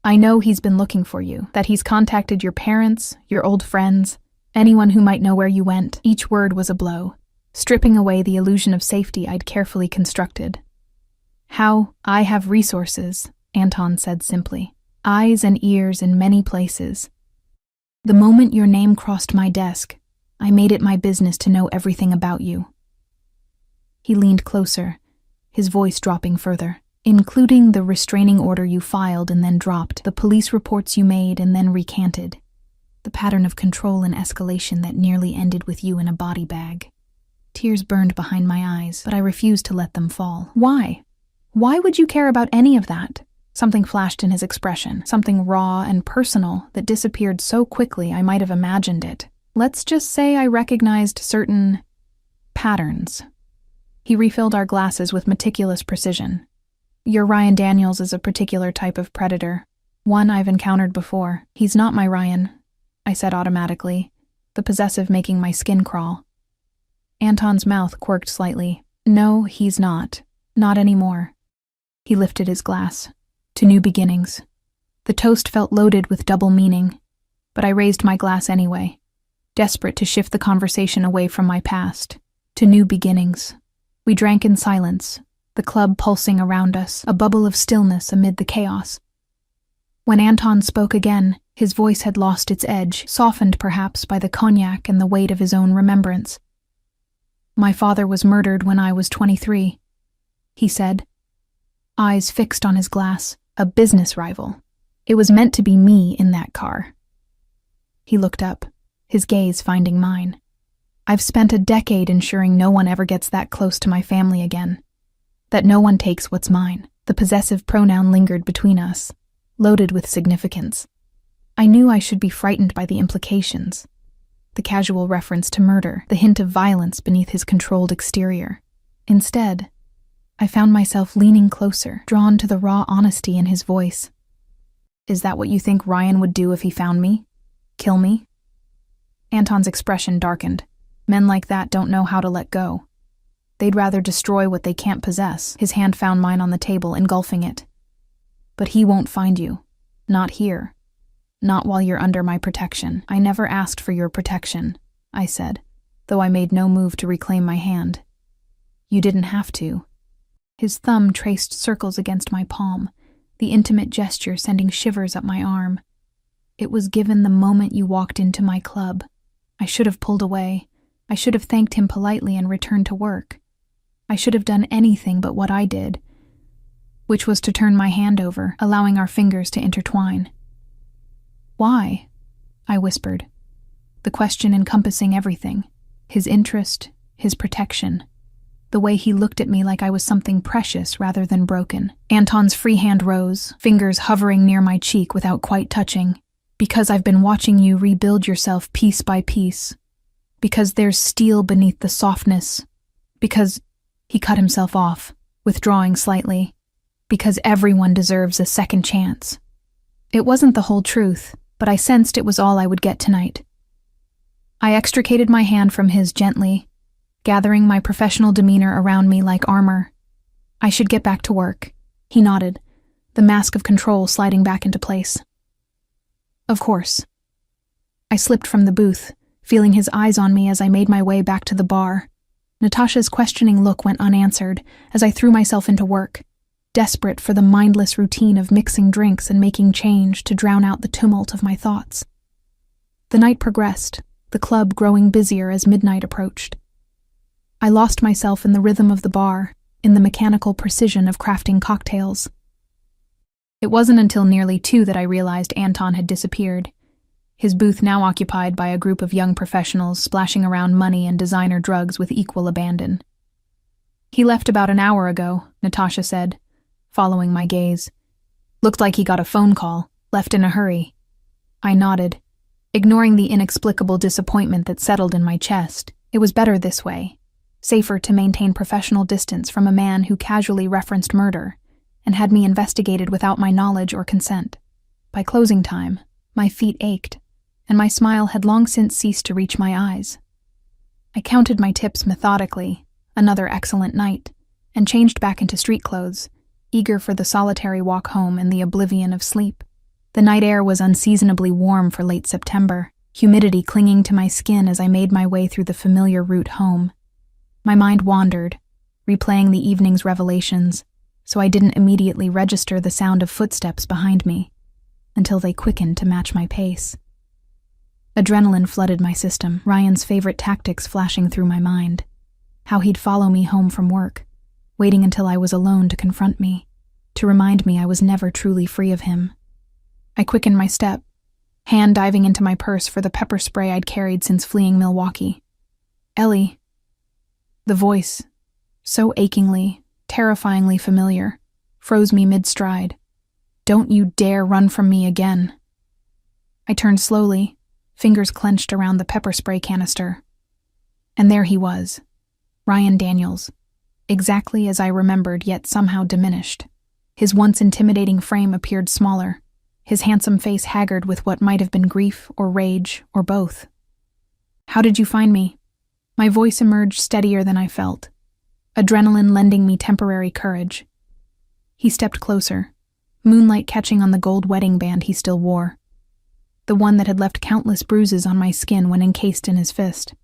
"I know he's been looking for you, that he's contacted your parents, your old friends, anyone who might know where you went." Each word was a blow, stripping away the illusion of safety I'd carefully constructed. "How? I have resources," Anton said simply. "Eyes and ears in many places. The moment your name crossed my desk, I made it my business to know everything about you." He leaned closer, his voice dropping further. "Including the restraining order you filed and then dropped, the police reports you made and then recanted, the pattern of control and escalation that nearly ended with you in a body bag." Tears burned behind my eyes, but I refused to let them fall. "Why? Why would you care about any of that?" Something flashed in his expression, something raw and personal that disappeared so quickly I might have imagined it. "Let's just say I recognized certain patterns." He refilled our glasses with meticulous precision. "Your Ryan Daniels is a particular type of predator, one I've encountered before." "He's not my Ryan," I said automatically, the possessive making my skin crawl. Anton's mouth quirked slightly. "No, he's not. Not anymore." He lifted his glass. "To new beginnings." The toast felt loaded with double meaning, but I raised my glass anyway, desperate to shift the conversation away from my past. To new beginnings. We drank in silence, the club pulsing around us, a bubble of stillness amid the chaos. When Anton spoke again, his voice had lost its edge, softened perhaps by the cognac and the weight of his own remembrance. "My father was murdered when I was 23, he said, eyes fixed on his glass. "A business rival. It was meant to be me in that car." He looked up, his gaze finding mine. "I've spent a decade ensuring no one ever gets that close to my family again. That no one takes what's mine." The possessive pronoun lingered between us, loaded with significance. I knew I should be frightened by the implications. The casual reference to murder, the hint of violence beneath his controlled exterior. Instead, I found myself leaning closer, drawn to the raw honesty in his voice. "Is that what you think Ryan would do if he found me? Kill me?" Anton's expression darkened. Men like that don't know how to let go. They'd rather destroy what they can't possess. His hand found mine on the table, engulfing it. "But he won't find you. Not here. Not while you're under my protection." "I never asked for your protection," I said, though I made no move to reclaim my hand. "You didn't have to." His thumb traced circles against my palm, the intimate gesture sending shivers up my arm. "It was given the moment you walked into my club. I should have pulled away. I should have thanked him politely and returned to work. I should have done anything but what I did, which was to turn my hand over, allowing our fingers to intertwine." "Why?" I whispered, the question encompassing everything. His interest, his protection, the way he looked at me like I was something precious rather than broken. Anton's free hand rose, fingers hovering near my cheek without quite touching. "Because I've been watching you rebuild yourself piece by piece. Because there's steel beneath the softness. Because—" He cut himself off, withdrawing slightly. "Because everyone deserves a second chance." It wasn't the whole truth, but I sensed it was all I would get tonight. I extricated my hand from his gently, gathering my professional demeanor around me like armor. "I should get back to work." He nodded, the mask of control sliding back into place. "Of course." I slipped from the booth, feeling his eyes on me as I made my way back to the bar. Natasha's questioning look went unanswered as I threw myself into work, desperate for the mindless routine of mixing drinks and making change to drown out the tumult of my thoughts. The night progressed, the club growing busier as midnight approached. I lost myself in the rhythm of the bar, in the mechanical precision of crafting cocktails. It wasn't until nearly 2 that I realized Anton had disappeared, his booth now occupied by a group of young professionals splashing around money and designer drugs with equal abandon. "He left about an hour ago," Natasha said, following my gaze. "Looked like he got a phone call, left in a hurry." I nodded, ignoring the inexplicable disappointment that settled in my chest. It was better this way, safer to maintain professional distance from a man who casually referenced murder and had me investigated without my knowledge or consent. By closing time, my feet ached, and my smile had long since ceased to reach my eyes. I counted my tips methodically, another excellent night, and changed back into street clothes, eager for the solitary walk home and the oblivion of sleep. The night air was unseasonably warm for late September, humidity clinging to my skin as I made my way through the familiar route home. My mind wandered, replaying the evening's revelations, so I didn't immediately register the sound of footsteps behind me, until they quickened to match my pace. Adrenaline flooded my system, Ryan's favorite tactics flashing through my mind. How he'd follow me home from work, waiting until I was alone to confront me, to remind me I was never truly free of him. I quickened my step, hand diving into my purse for the pepper spray I'd carried since fleeing Milwaukee. "Ellie." The voice, so achingly, terrifyingly familiar, froze me mid-stride. "Don't you dare run from me again." I turned slowly, fingers clenched around the pepper spray canister. And there he was, Ryan Daniels, exactly as I remembered, yet somehow diminished. His once intimidating frame appeared smaller, his handsome face haggard with what might have been grief or rage or both. "How did you find me?" My voice emerged steadier than I felt, adrenaline lending me temporary courage. He stepped closer, moonlight catching on the gold wedding band he still wore, the one that had left countless bruises on my skin when encased in his fist.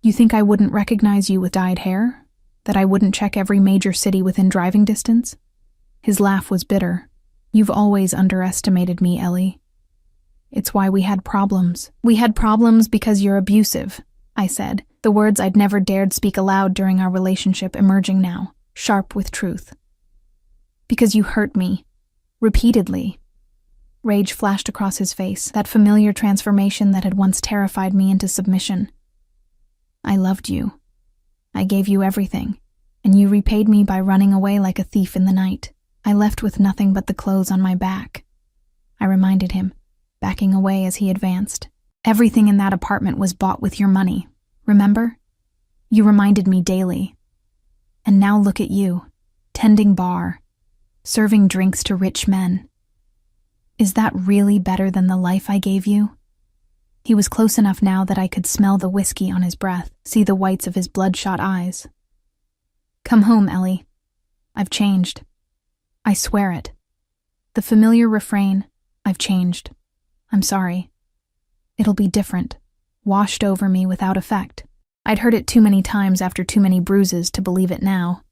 "You think I wouldn't recognize you with dyed hair? That I wouldn't check every major city within driving distance?" His laugh was bitter. "You've always underestimated me, Ellie. It's why we had problems. We had problems because you're abusive," I said, the words I'd never dared speak aloud during our relationship emerging now, sharp with truth. "Because you hurt me. Repeatedly." Rage flashed across his face, that familiar transformation that had once terrified me into submission. "I loved you. I gave you everything, and you repaid me by running away like a thief in the night. I left with nothing but the clothes on my back," I reminded him, backing away as he advanced. "Everything in that apartment was bought with your money, remember? You reminded me daily. And now look at you, tending bar, serving drinks to rich men. Is that really better than the life I gave you?" He was close enough now that I could smell the whiskey on his breath, see the whites of his bloodshot eyes. "Come home, Ellie. I've changed. I swear it. The familiar refrain, I've changed. I'm sorry. It'll be different, washed over me without effect. I'd heard it too many times after too many bruises to believe it now.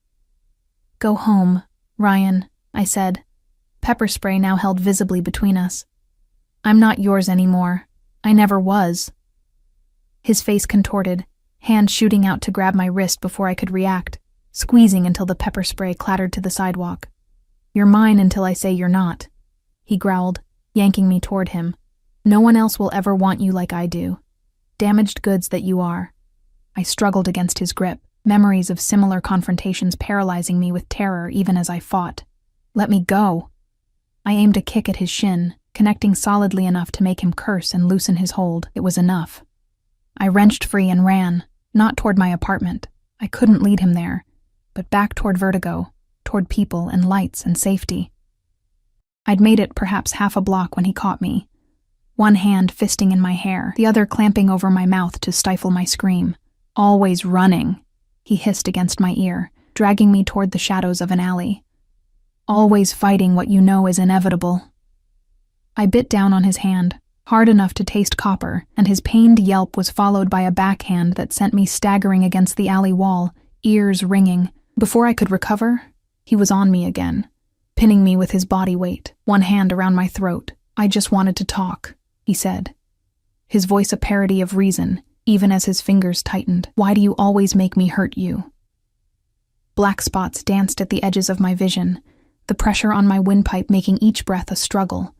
"Go home, Ryan," I said, pepper spray now held visibly between us. "I'm not yours anymore. I never was." His face contorted, hand shooting out to grab my wrist before I could react, squeezing until the pepper spray clattered to the sidewalk. "You're mine until I say you're not," he growled, yanking me toward him. "No one else will ever want you like I do. Damaged goods that you are." I struggled against his grip, memories of similar confrontations paralyzing me with terror even as I fought. "Let me go." I aimed a kick at his shin, connecting solidly enough to make him curse and loosen his hold. It was enough. I wrenched free and ran, not toward my apartment. I couldn't lead him there, but back toward Vertigo, toward people and lights and safety. I'd made it perhaps half a block when he caught me, one hand fisting in my hair, the other clamping over my mouth to stifle my scream. "Always running," he hissed against my ear, dragging me toward the shadows of an alley. "Always fighting what you know is inevitable." I bit down on his hand, hard enough to taste copper, and his pained yelp was followed by a backhand that sent me staggering against the alley wall, ears ringing. Before I could recover, He was on me again, pinning me with his body weight, one hand around my throat. "I just wanted to talk," he said, his voice a parody of reason, even as his fingers tightened. "Why do you always make me hurt you?" Black spots danced at the edges of my vision, the pressure on my windpipe making each breath a struggle.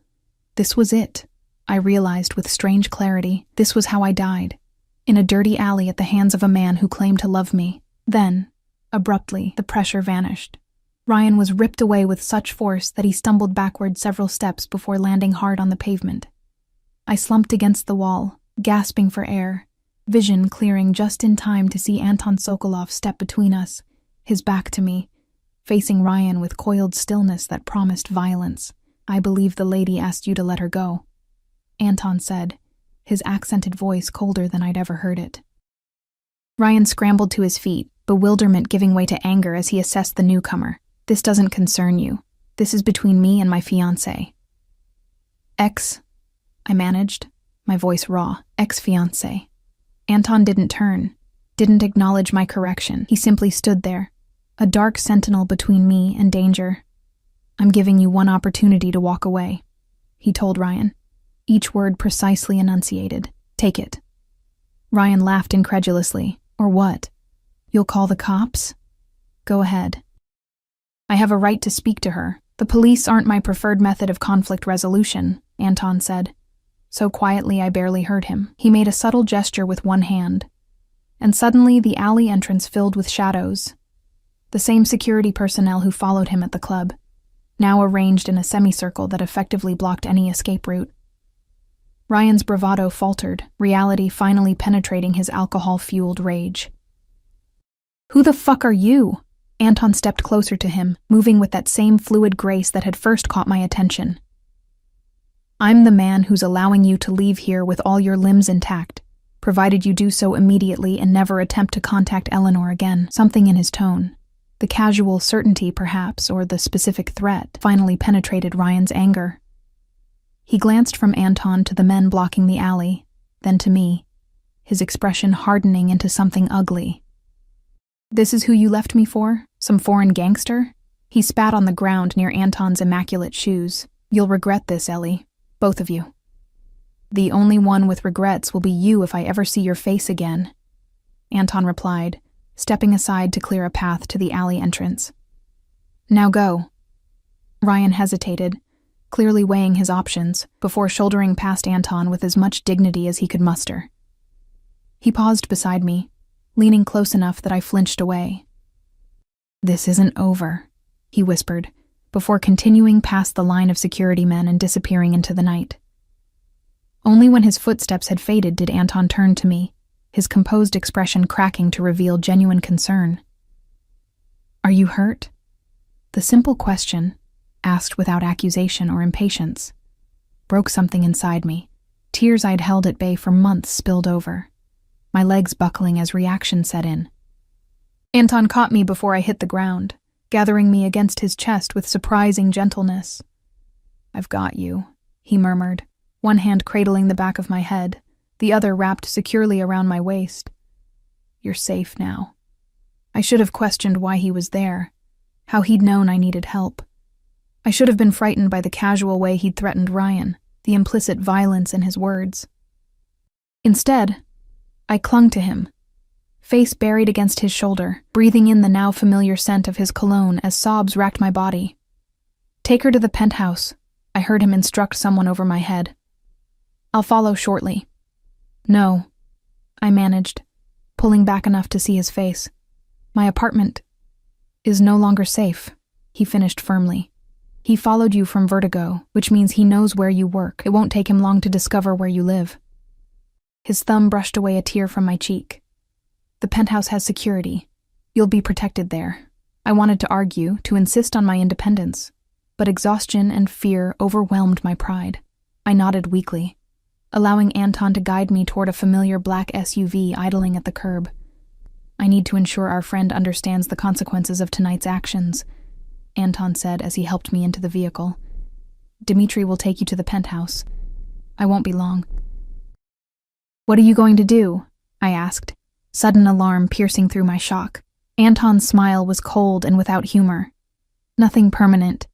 This was it, I realized with strange clarity. This was how I died, in a dirty alley at the hands of a man who claimed to love me. Then, abruptly, the pressure vanished. Ryan was ripped away with such force that he stumbled backward several steps before landing hard on the pavement. I slumped against the wall, gasping for air, vision clearing just in time to see Anton Sokolov step between us, his back to me, facing Ryan with coiled stillness that promised violence. "I believe the lady asked you to let her go," Anton said, his accented voice colder than I'd ever heard it. Ryan scrambled to his feet, bewilderment giving way to anger as he assessed the newcomer. "This doesn't concern you. This is between me and my fiancé." I managed, my voice raw. "Ex-fiancé." Anton didn't turn, didn't acknowledge my correction. He simply stood there, a dark sentinel between me and danger. "I'm giving you one opportunity to walk away," he told Ryan, each word precisely enunciated. "Take it." Ryan laughed incredulously. "Or what? You'll call the cops?" "Go ahead." "I have a right to speak to her. The police aren't my preferred method of conflict resolution," Anton said, so quietly I barely heard him. He made a subtle gesture with one hand, and suddenly the alley entrance filled with shadows. The same security personnel who followed him at the club, now arranged in a semicircle that effectively blocked any escape route. Ryan's bravado faltered, reality finally penetrating his alcohol-fueled rage. "Who the fuck are you?" Anton stepped closer to him, moving with that same fluid grace that had first caught my attention. "I'm the man who's allowing you to leave here with all your limbs intact, provided you do so immediately and never attempt to contact Eleanor again." Something in his tone, the casual certainty perhaps, or the specific threat, finally penetrated Ryan's anger. He glanced from Anton to the men blocking the alley, then to me, his expression hardening into something ugly. "This is who you left me for? Some foreign gangster?" He spat on the ground near Anton's immaculate shoes. "You'll regret this, Ellie. Both of you. The only one with regrets will be you if I ever see your face again," Anton replied, stepping aside to clear a path to the alley entrance. "Now go." Ryan hesitated, clearly weighing his options, before shouldering past Anton with as much dignity as he could muster. He paused beside me, leaning close enough that I flinched away. "This isn't over," he whispered, before continuing past the line of security men and disappearing into the night. Only when his footsteps had faded did Anton turn to me, his composed expression cracking to reveal genuine concern. "Are you hurt?" The simple question, asked without accusation or impatience, broke something inside me. Tears I'd held at bay for months spilled over, my legs buckling as reaction set in. Anton caught me before I hit the ground, gathering me against his chest with surprising gentleness. "I've got you," he murmured, one hand cradling the back of my head, the other wrapped securely around my waist. "You're safe now." I should have questioned why he was there, how he'd known I needed help. I should have been frightened by the casual way he'd threatened Ryan, the implicit violence in his words. Instead, I clung to him, face buried against his shoulder, breathing in the now familiar scent of his cologne as sobs racked my body. "Take her to the penthouse," I heard him instruct someone over my head. "I'll follow shortly." "No," I managed, pulling back enough to see his face. "My apartment is no longer safe," he finished firmly. "He followed you from Vertigo, which means he knows where you work. It won't take him long to discover where you live." His thumb brushed away a tear from my cheek. "The penthouse has security. You'll be protected there." I wanted to argue, to insist on my independence, but exhaustion and fear overwhelmed my pride. I nodded weakly, allowing Anton to guide me toward a familiar black SUV idling at the curb. "I need to ensure our friend understands the consequences of tonight's actions," Anton said as he helped me into the vehicle. "Dmitri will take you to the penthouse. I won't be long." "What are you going to do?" I asked, sudden alarm piercing through my shock. Anton's smile was cold and without humor. Nothing permanent.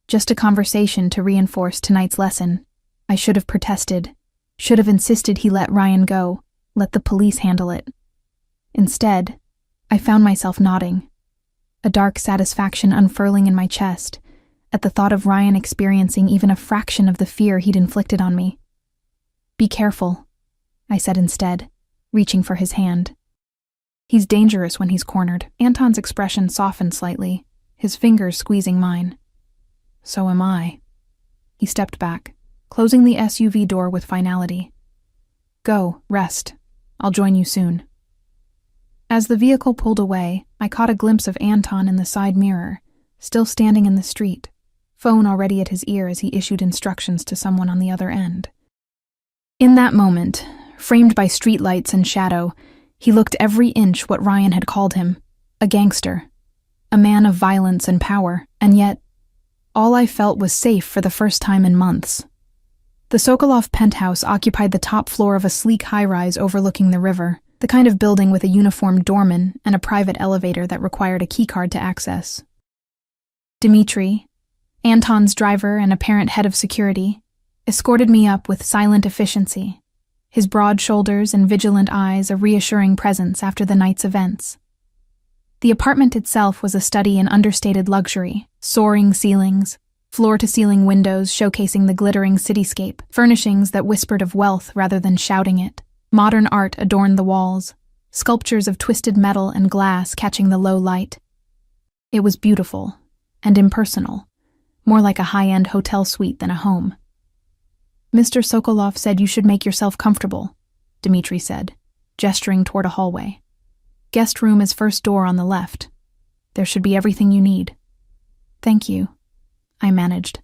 Just a conversation to reinforce tonight's lesson. I should have protested. Should have insisted he let Ryan go. Let the police handle it. Instead, I found myself nodding. A dark satisfaction unfurling in my chest at the thought of Ryan experiencing even a fraction of the fear he'd inflicted on me. "Be careful," I said instead, reaching for his hand. "He's dangerous when he's cornered." Anton's expression softened slightly, his fingers squeezing mine. "So am I." He stepped back, closing the SUV door with finality. "Go, rest. I'll join you soon." As the vehicle pulled away, I caught a glimpse of Anton in the side mirror, still standing in the street, phone already at his ear as he issued instructions to someone on the other end. In that moment, framed by streetlights and shadow, he looked every inch what Ryan had called him, a gangster, a man of violence and power, and yet, all I felt was safe for the first time in months. The Sokolov penthouse occupied the top floor of a sleek high-rise overlooking the river, the kind of building with a uniformed doorman and a private elevator that required a keycard to access. Dmitri, Anton's driver and apparent head of security, escorted me up with silent efficiency, his broad shoulders and vigilant eyes a reassuring presence after the night's events. The apartment itself was a study in understated luxury, soaring ceilings, floor-to-ceiling windows showcasing the glittering cityscape, furnishings that whispered of wealth rather than shouting it. Modern art adorned the walls, sculptures of twisted metal and glass catching the low light. It was beautiful and impersonal, more like a high-end hotel suite than a home. "Mr. Sokolov said you should make yourself comfortable," Dmitri said, gesturing toward a hallway. "Guest room is first door on the left. There should be everything you need." "Thank you," I managed,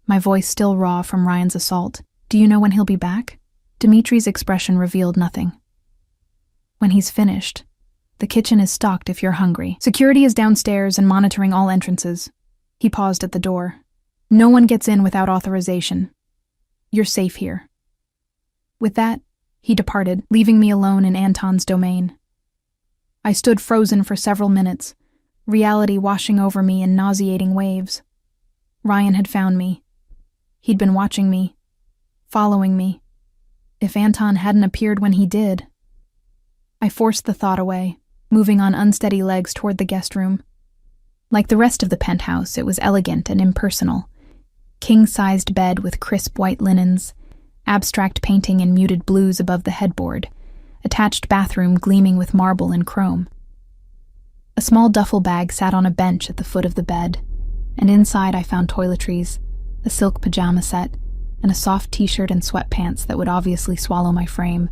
my voice still raw from Ryan's assault. "Do you know when he'll be back?" Dimitri's expression revealed nothing. "When he's finished. The kitchen is stocked if you're hungry. Security is downstairs and monitoring all entrances." He paused at the door. "No one gets in without authorization. You're safe here." With that, he departed, leaving me alone in Anton's domain. I stood frozen for several minutes, reality washing over me in nauseating waves. Ryan had found me. He'd been watching me, following me. If Anton hadn't appeared when he did. I forced the thought away, moving on unsteady legs toward the guest room. Like the rest of the penthouse, it was elegant and impersonal. King-sized bed with crisp white linens, abstract painting in muted blues above the headboard, attached bathroom gleaming with marble and chrome. A small duffel bag sat on a bench at the foot of the bed, and inside I found toiletries, a silk pajama set, and a soft t-shirt and sweatpants that would obviously swallow my frame.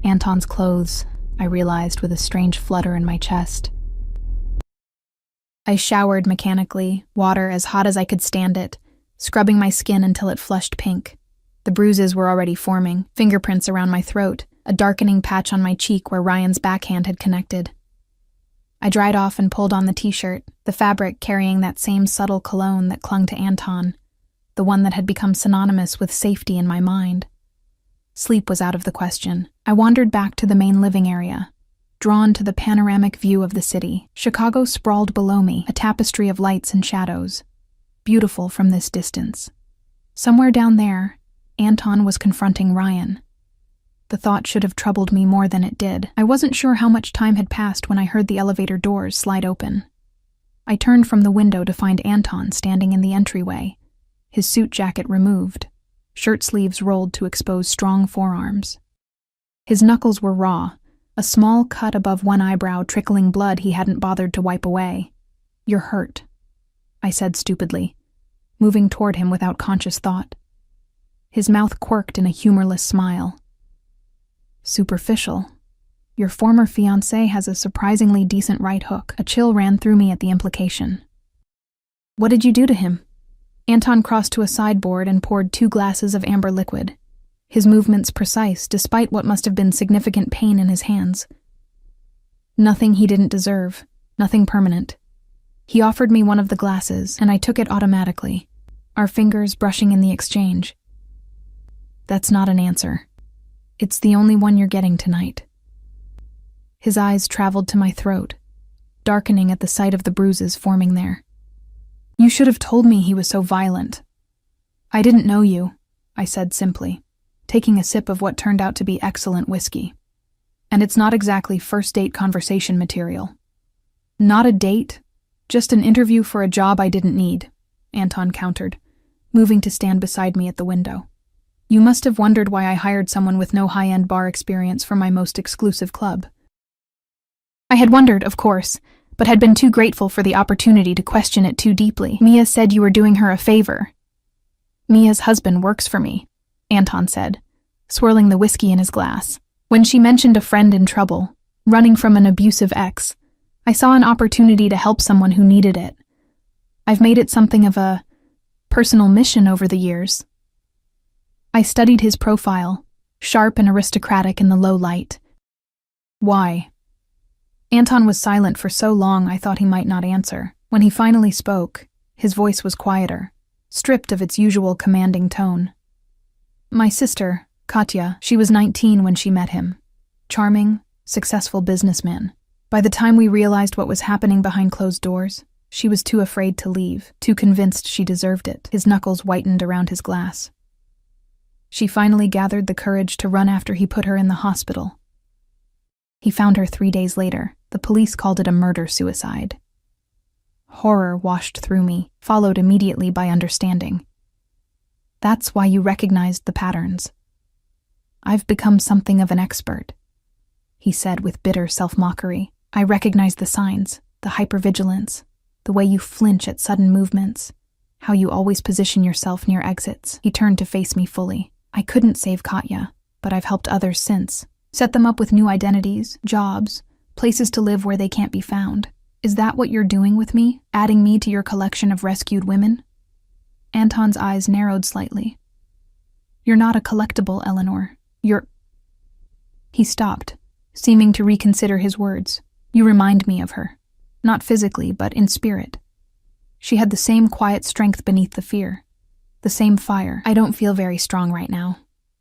Anton's clothes, I realized with a strange flutter in my chest. I showered mechanically, water as hot as I could stand it, scrubbing my skin until it flushed pink. The bruises were already forming, fingerprints around my throat, a darkening patch on my cheek where Ryan's backhand had connected. I dried off and pulled on the t-shirt, the fabric carrying that same subtle cologne that clung to Anton, the one that had become synonymous with safety in my mind. Sleep was out of the question. I wandered back to the main living area, drawn to the panoramic view of the city. Chicago sprawled below me, a tapestry of lights and shadows, beautiful from this distance. Somewhere down there, Anton was confronting Ryan. The thought should have troubled me more than it did. I wasn't sure how much time had passed when I heard the elevator doors slide open. I turned from the window to find Anton standing in the entryway, his suit jacket removed, shirt sleeves rolled to expose strong forearms. His knuckles were raw, a small cut above one eyebrow trickling blood he hadn't bothered to wipe away. "You're hurt," I said stupidly, moving toward him without conscious thought. His mouth quirked in a humorless smile. "Superficial. Your former fiancé has a surprisingly decent right hook." A chill ran through me at the implication. "What did you do to him?" Anton crossed to a sideboard and poured 2 glasses of amber liquid, his movements precise despite what must have been significant pain in his hands. "Nothing he didn't deserve, nothing permanent." He offered me one of the glasses, and I took it automatically, our fingers brushing in the exchange. "That's not an answer. It's the only one you're getting tonight." His eyes traveled to my throat, darkening at the sight of the bruises forming there. You should have told me he was so violent. I didn't know you, I said simply, taking a sip of what turned out to be excellent whiskey. And it's not exactly first date conversation material. Not a date, just an interview for a job I didn't need, Anton countered, moving to stand beside me at the window. You must have wondered why I hired someone with no high-end bar experience for my most exclusive club. I had wondered, of course, but had been too grateful for the opportunity to question it too deeply. Mia said you were doing her a favor. Mia's husband works for me, Anton said, swirling the whiskey in his glass. When she mentioned a friend in trouble, running from an abusive ex, I saw an opportunity to help someone who needed it. I've made it something of a personal mission over the years. I studied his profile, sharp and aristocratic in the low light. Why? Anton was silent for so long I thought he might not answer. When he finally spoke, his voice was quieter, stripped of its usual commanding tone. My sister, Katya, she was 19 when she met him. Charming, successful businessman. By the time we realized what was happening behind closed doors, she was too afraid to leave, too convinced she deserved it. His knuckles whitened around his glass. She finally gathered the courage to run after he put her in the hospital. He found her 3 days later. The police called it a murder-suicide. Horror washed through me, followed immediately by understanding. That's why you recognized the patterns. I've become something of an expert, he said with bitter self-mockery. I recognize the signs, the hypervigilance, the way you flinch at sudden movements, how you always position yourself near exits. He turned to face me fully. I couldn't save Katya, but I've helped others since. Set them up with new identities, jobs, places to live where they can't be found. Is that what you're doing with me, adding me to your collection of rescued women? Anton's eyes narrowed slightly. You're not a collectible, Eleanor. He stopped, seeming to reconsider his words. You remind me of her. Not physically, but in spirit. She had the same quiet strength beneath the fear. The same fire. I don't feel very strong right now,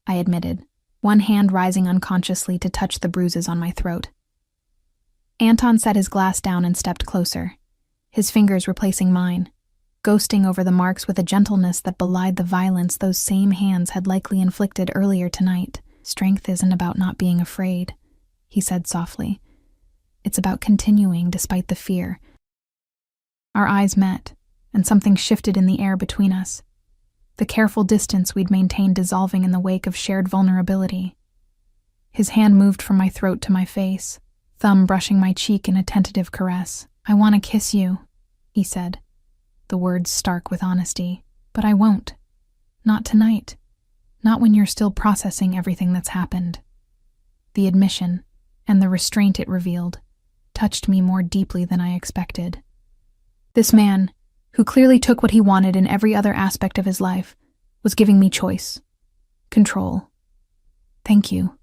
I admitted, one hand rising unconsciously to touch the bruises on my throat. Anton set his glass down and stepped closer, his fingers replacing mine, ghosting over the marks with a gentleness that belied the violence those same hands had likely inflicted earlier tonight. Strength isn't about not being afraid, he said softly. It's about continuing despite the fear. Our eyes met, and something shifted in the air between us, the careful distance we'd maintained dissolving in the wake of shared vulnerability. His hand moved from my throat to my face, thumb brushing my cheek in a tentative caress. I want to kiss you, he said, the words stark with honesty. But I won't. Not tonight. Not when you're still processing everything that's happened. The admission, and the restraint it revealed, touched me more deeply than I expected. This man, who clearly took what he wanted in every other aspect of his life, was giving me choice, control. Thank you,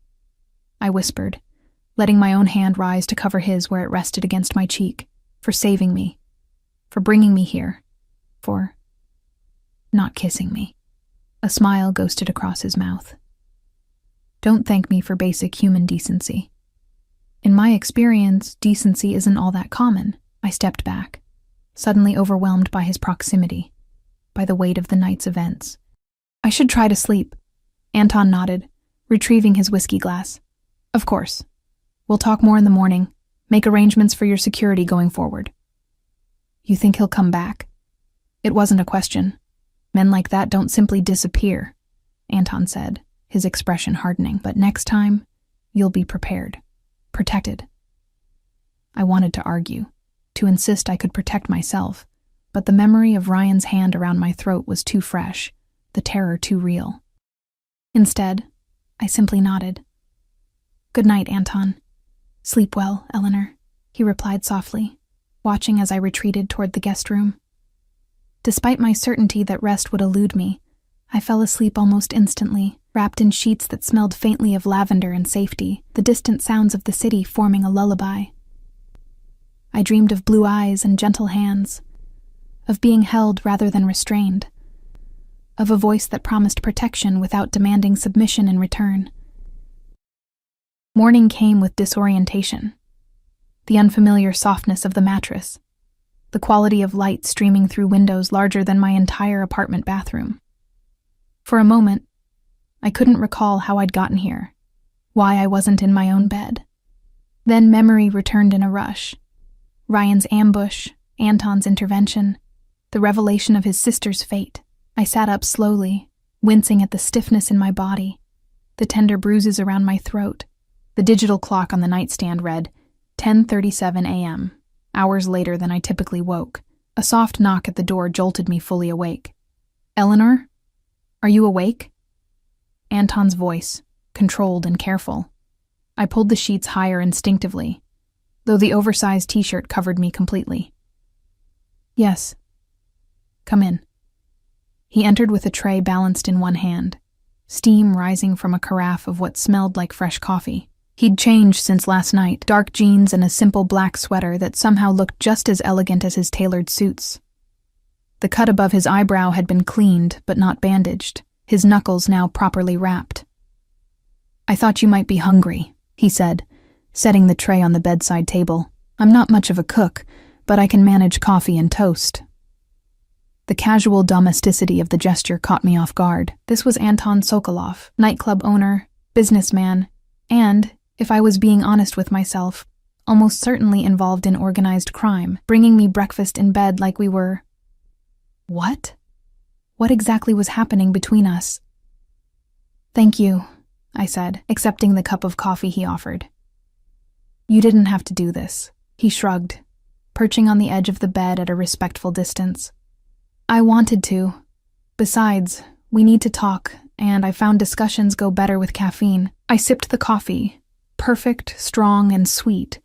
I whispered, letting my own hand rise to cover his where it rested against my cheek, for saving me, for bringing me here, for not kissing me. A smile ghosted across his mouth. Don't thank me for basic human decency. In my experience, decency isn't all that common. I stepped back, suddenly overwhelmed by his proximity, by the weight of the night's events. I should try to sleep. Anton nodded, retrieving his whiskey glass. Of course. We'll talk more in the morning, make arrangements for your security going forward. You think he'll come back? It wasn't a question. Men like that don't simply disappear, Anton said, his expression hardening. But next time, you'll be prepared, protected. I wanted to argue, to insist I could protect myself, but the memory of Ryan's hand around my throat was too fresh, the terror too real. Instead, I simply nodded. Good night, Anton. Sleep well, Eleanor, he replied softly, watching as I retreated toward the guest room. Despite my certainty that rest would elude me, I fell asleep almost instantly, wrapped in sheets that smelled faintly of lavender and safety, the distant sounds of the city forming a lullaby. I dreamed of blue eyes and gentle hands, of being held rather than restrained, of a voice that promised protection without demanding submission in return. Morning came with disorientation, the unfamiliar softness of the mattress, the quality of light streaming through windows larger than my entire apartment bathroom. For a moment, I couldn't recall how I'd gotten here, why I wasn't in my own bed. Then memory returned in a rush. Ryan's ambush, Anton's intervention, the revelation of his sister's fate. I sat up slowly, wincing at the stiffness in my body, the tender bruises around my throat. The digital clock on the nightstand read 10:37 a.m., hours later than I typically woke. A soft knock at the door jolted me fully awake. "Eleanor? Are you awake?" Anton's voice, controlled and careful. I pulled the sheets higher instinctively, though the oversized t-shirt covered me completely. "Yes. Come in." He entered with a tray balanced in one hand, steam rising from a carafe of what smelled like fresh coffee. He'd changed since last night, dark jeans and a simple black sweater that somehow looked just as elegant as his tailored suits. The cut above his eyebrow had been cleaned, but not bandaged, his knuckles now properly wrapped. "I thought you might be hungry," he said, setting the tray on the bedside table. "I'm not much of a cook, but I can manage coffee and toast." The casual domesticity of the gesture caught me off guard. This was Anton Sokolov, nightclub owner, businessman, and, if I was being honest with myself, almost certainly involved in organized crime, bringing me breakfast in bed like we were... What? What exactly was happening between us? "Thank you," I said, accepting the cup of coffee he offered. "You didn't have to do this," he shrugged, perching on the edge of the bed at a respectful distance. "I wanted to. Besides, we need to talk, and I found discussions go better with caffeine." I sipped the coffee, perfect, strong, and sweet,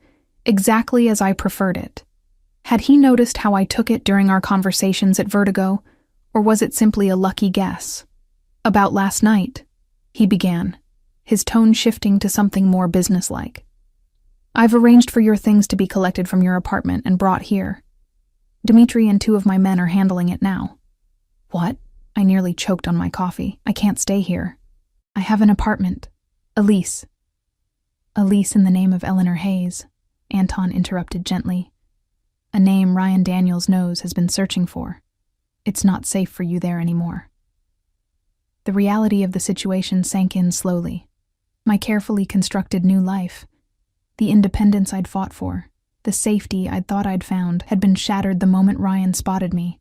exactly as I preferred it. Had he noticed how I took it during our conversations at Vertigo, or was it simply a lucky guess? "About last night," he began, his tone shifting to something more businesslike. "I've arranged for your things to be collected from your apartment and brought here. Dmitri and 2 of my men are handling it now." "What?" I nearly choked on my coffee. "I can't stay here. I have an apartment. A lease." "A lease in the name of Eleanor Hayes," Anton interrupted gently. "A name Ryan Daniels knows has been searching for. It's not safe for you there anymore." The reality of the situation sank in slowly. My carefully constructed new life, the independence I'd fought for, the safety I'd thought I'd found, had been shattered the moment Ryan spotted me.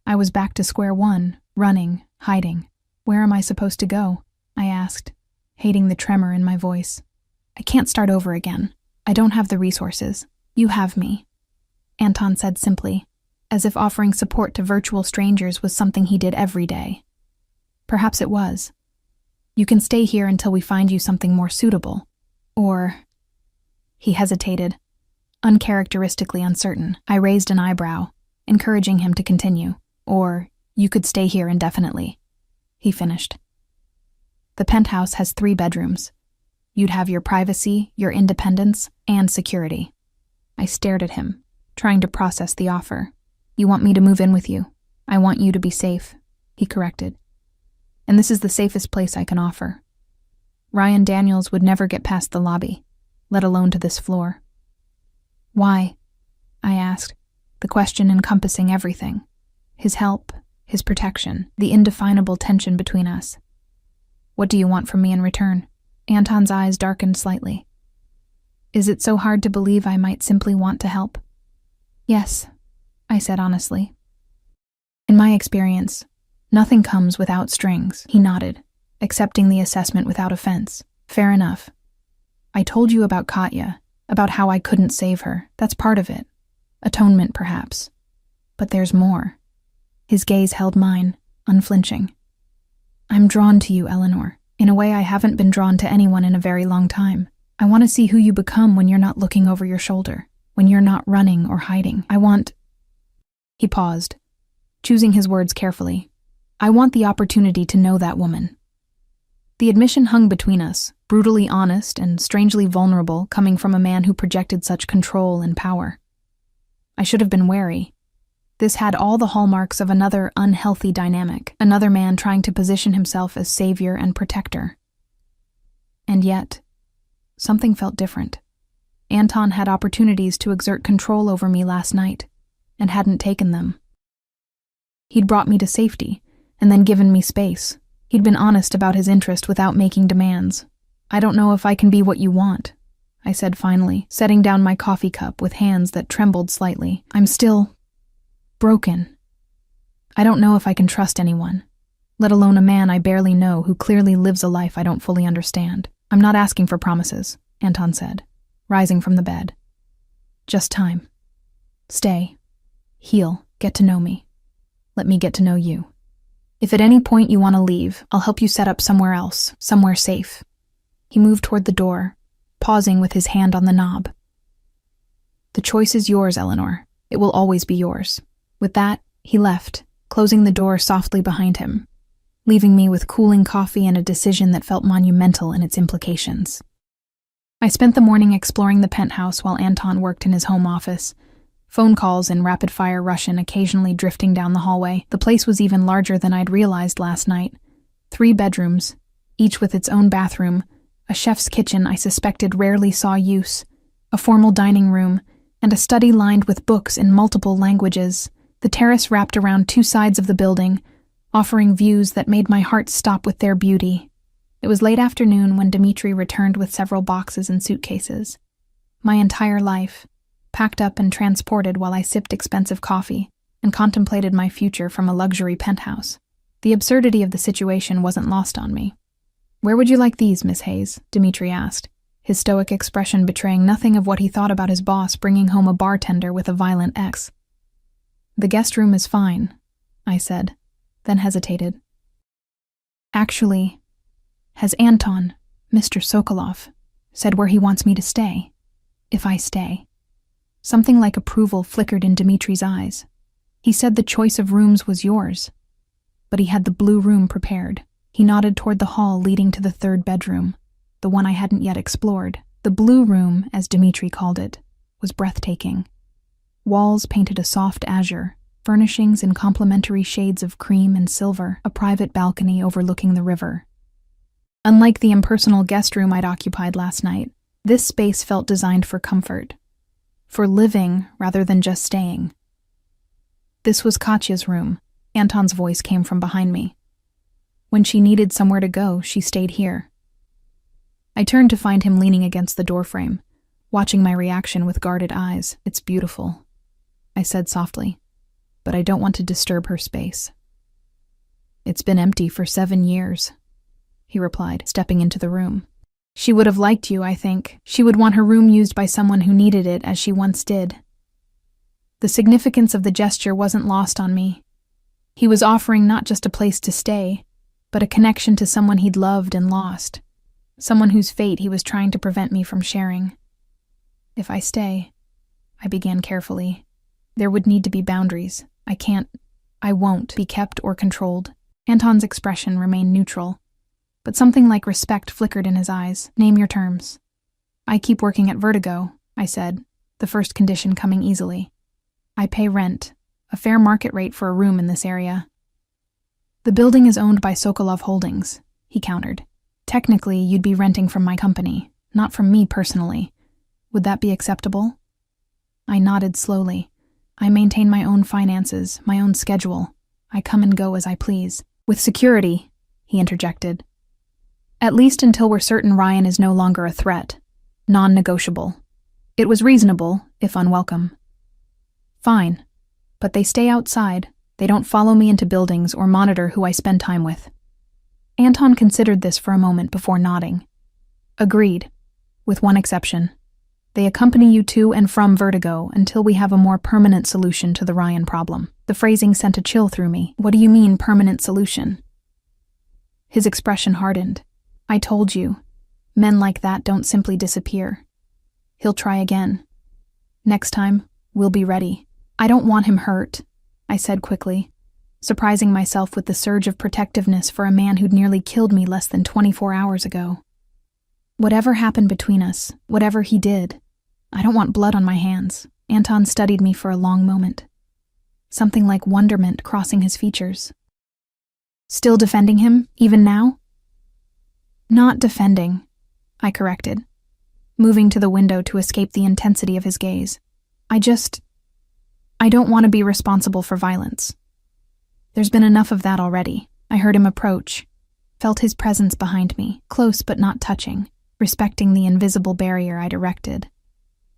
I was back to square one, running, hiding. "Where am I supposed to go?" I asked, hating the tremor in my voice. "I can't start over again. I don't have the resources. You have me," Anton said simply, as if offering support to virtual strangers was something he did every day. Perhaps it was. "You can stay here until we find you something more suitable. Or..." He hesitated, uncharacteristically uncertain. I raised an eyebrow, encouraging him to continue. "Or, you could stay here indefinitely," he finished. "The penthouse has 3 bedrooms. You'd have your privacy, your independence, and security." I stared at him, trying to process the offer. "You want me to move in with you? I want you to be safe," he corrected. "And this is the safest place I can offer. Ryan Daniels would never get past the lobby, let alone to this floor." "Why?" I asked, the question encompassing everything. His help, his protection, the indefinable tension between us. "What do you want from me in return?" Anton's eyes darkened slightly. "Is it so hard to believe I might simply want to help?" "Yes," I said honestly. "In my experience, nothing comes without strings," he nodded, accepting the assessment without offense. "Fair enough. I told you about Katya, about how I couldn't save her. That's part of it. Atonement, perhaps. But there's more." His gaze held mine, unflinching. "I'm drawn to you, Eleanor, in a way I haven't been drawn to anyone in a very long time. I want to see who you become when you're not looking over your shoulder, when you're not running or hiding. I want..." He paused, choosing his words carefully. "I want the opportunity to know that woman." The admission hung between us, brutally honest and strangely vulnerable, coming from a man who projected such control and power. I should have been wary. This had all the hallmarks of another unhealthy dynamic, another man trying to position himself as savior and protector. And yet, something felt different. Anton had opportunities to exert control over me last night, and hadn't taken them. He'd brought me to safety, and then given me space. He'd been honest about his interest without making demands. "I don't know if I can be what you want," I said finally, setting down my coffee cup with hands that trembled slightly. "I'm still broken. I don't know if I can trust anyone, let alone a man I barely know who clearly lives a life I don't fully understand." "I'm not asking for promises," Anton said, rising from the bed. "Just time. Stay. Heal. Get to know me. Let me get to know you. If at any point you want to leave, I'll help you set up somewhere else, somewhere safe." He moved toward the door, pausing with his hand on the knob. "The choice is yours, Eleanor. It will always be yours." With that, he left, closing the door softly behind him, leaving me with cooling coffee and a decision that felt monumental in its implications. I spent the morning exploring the penthouse while Anton worked in his home office, phone calls in rapid-fire Russian occasionally drifting down the hallway. The place was even larger than I'd realized last night. 3 bedrooms, each with its own bathroom, a chef's kitchen I suspected rarely saw use, a formal dining room, and a study lined with books in multiple languages. The terrace wrapped around 2 sides of the building, offering views that made my heart stop with their beauty. It was late afternoon when Dmitri returned with several boxes and suitcases. My entire life, packed up and transported while I sipped expensive coffee and contemplated my future from a luxury penthouse. The absurdity of the situation wasn't lost on me. "Where would you like these, Miss Hayes?" Dmitri asked, his stoic expression betraying nothing of what he thought about his boss bringing home a bartender with a violent ex. "The guest room is fine," I said, then hesitated. "Actually, has Anton, Mr. Sokolov, said where he wants me to stay? If I stay?" Something like approval flickered in Dmitri's eyes. "He said the choice of rooms was yours, but he had the blue room prepared." He nodded toward the hall leading to the 3rd bedroom, the one I hadn't yet explored. The blue room, as Dmitri called it, was breathtaking. Walls painted a soft azure, furnishings in complementary shades of cream and silver, a private balcony overlooking the river. Unlike the impersonal guest room I'd occupied last night, this space felt designed for comfort, for living rather than just staying. "This was Katya's room," Anton's voice came from behind me. "When she needed somewhere to go, she stayed here." I turned to find him leaning against the doorframe, watching my reaction with guarded eyes. "It's beautiful," I said softly, "but I don't want to disturb her space." "It's been empty for 7 years," he replied, stepping into the room. "She would have liked you, I think. She would want her room used by someone who needed it as she once did." The significance of the gesture wasn't lost on me. He was offering not just a place to stay, but a connection to someone he'd loved and lost, someone whose fate he was trying to prevent me from sharing. "If I stay," I began carefully, "there would need to be boundaries. I won't be kept or controlled." Anton's expression remained neutral, but something like respect flickered in his eyes. "Name your terms." "I keep working at Vertigo," I said, the first condition coming easily. "I pay rent, a fair market rate for a room in this area." "The building is owned by Sokolov Holdings," he countered. "Technically, you'd be renting from my company, not from me personally. Would that be acceptable?" I nodded slowly. "I maintain my own finances, my own schedule. I come and go as I please." "With security," he interjected. "At least until we're certain Ryan is no longer a threat. Non-negotiable." It was reasonable, if unwelcome. "Fine, but they stay outside. They don't follow me into buildings or monitor who I spend time with." Anton considered this for a moment before nodding. "Agreed, with one exception. They accompany you to and from Vertigo until we have a more permanent solution to the Ryan problem." The phrasing sent a chill through me. "What do you mean, permanent solution?" His expression hardened. "I told you, men like that don't simply disappear. He'll try again. Next time, we'll be ready." "I don't want him hurt," I said quickly, surprising myself with the surge of protectiveness for a man who'd nearly killed me less than 24 hours ago. "Whatever happened between us, whatever he did, I don't want blood on my hands." Anton studied me for a long moment, something like wonderment crossing his features. "Still defending him, even now?" "Not defending," I corrected, moving to the window to escape the intensity of his gaze. I don't want to be responsible for violence. There's been enough of that already. I heard him approach, felt his presence behind me, close but not touching, respecting the invisible barrier I'd erected.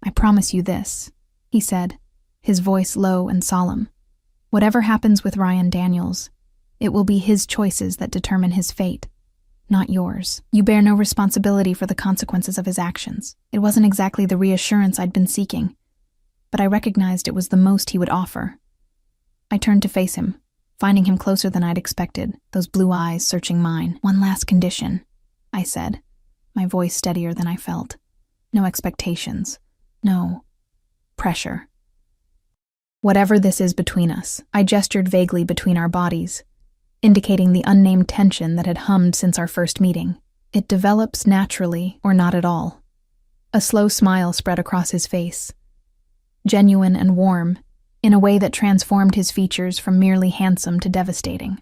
I promise you this, he said, his voice low and solemn. Whatever happens with Ryan Daniels, it will be his choices that determine his fate, not yours. You bear no responsibility for the consequences of his actions. It wasn't exactly the reassurance I'd been seeking, but I recognized it was the most he would offer. I turned to face him, finding him closer than I'd expected, those blue eyes searching mine. One last condition, I said, my voice steadier than I felt. No expectations. No pressure. Whatever this is between us, I gestured vaguely between our bodies, indicating the unnamed tension that had hummed since our first meeting. It develops naturally or not at all. A slow smile spread across his face, genuine and warm, in a way that transformed his features from merely handsome to devastating.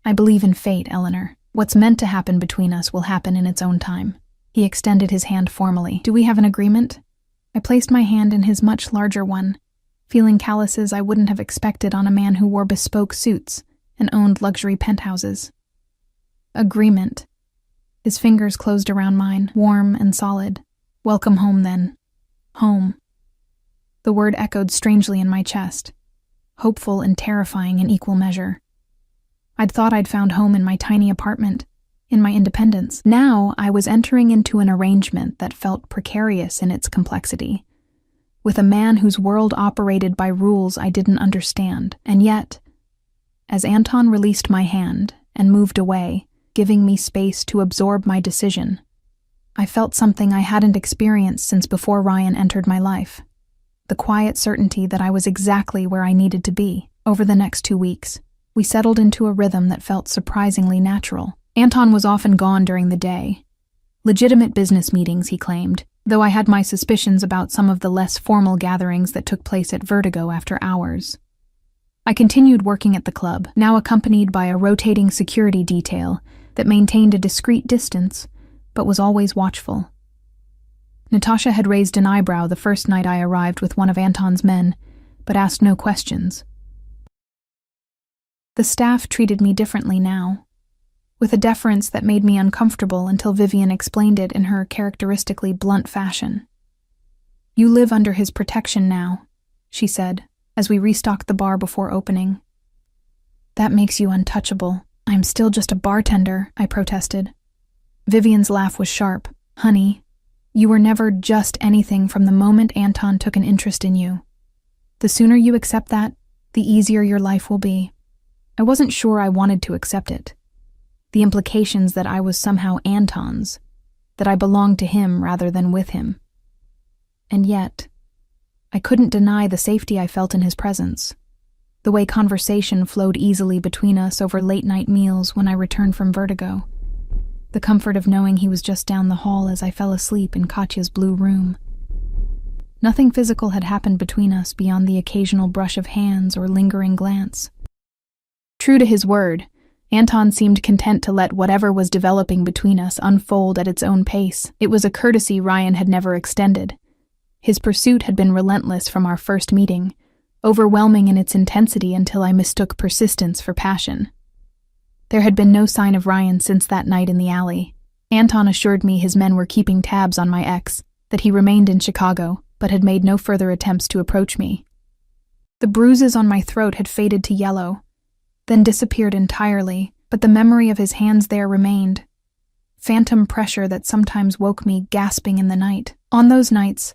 I believe in fate, Eleanor. What's meant to happen between us will happen in its own time. He extended his hand formally. Do we have an agreement? I placed my hand in his much larger one, feeling calluses I wouldn't have expected on a man who wore bespoke suits and owned luxury penthouses. Agreement. His fingers closed around mine, warm and solid. Welcome home, then. Home. The word echoed strangely in my chest, hopeful and terrifying in equal measure. I'd thought I'd found home in my tiny apartment, in my independence. Now I was entering into an arrangement that felt precarious in its complexity, with a man whose world operated by rules I didn't understand. And yet, as Anton released my hand and moved away, giving me space to absorb my decision, I felt something I hadn't experienced since before Ryan entered my life. The quiet certainty that I was exactly where I needed to be. Over the next 2 weeks, we settled into a rhythm that felt surprisingly natural. Anton was often gone during the day. Legitimate business meetings, he claimed, though I had my suspicions about some of the less formal gatherings that took place at Vertigo after hours. I continued working at the club, now accompanied by a rotating security detail that maintained a discreet distance, but was always watchful. Natasha had raised an eyebrow the first night I arrived with one of Anton's men, but asked no questions. The staff treated me differently now, with a deference that made me uncomfortable until Vivian explained it in her characteristically blunt fashion. You live under his protection now, she said, as we restocked the bar before opening. That makes you untouchable. I'm still just a bartender, I protested. Vivian's laugh was sharp. Honey, you were never just anything from the moment Anton took an interest in you. The sooner you accept that, the easier your life will be. I wasn't sure I wanted to accept it. The implications that I was somehow Anton's, that I belonged to him rather than with him. And yet, I couldn't deny the safety I felt in his presence, the way conversation flowed easily between us over late-night meals when I returned from Vertigo, the comfort of knowing he was just down the hall as I fell asleep in Katya's blue room. Nothing physical had happened between us beyond the occasional brush of hands or lingering glance. True to his word, Anton seemed content to let whatever was developing between us unfold at its own pace. It was a courtesy Ryan had never extended. His pursuit had been relentless from our first meeting, overwhelming in its intensity until I mistook persistence for passion. There had been no sign of Ryan since that night in the alley. Anton assured me his men were keeping tabs on my ex, that he remained in Chicago, but had made no further attempts to approach me. The bruises on my throat had faded to yellow, then disappeared entirely, but the memory of his hands there remained. Phantom pressure that sometimes woke me gasping in the night. On those nights,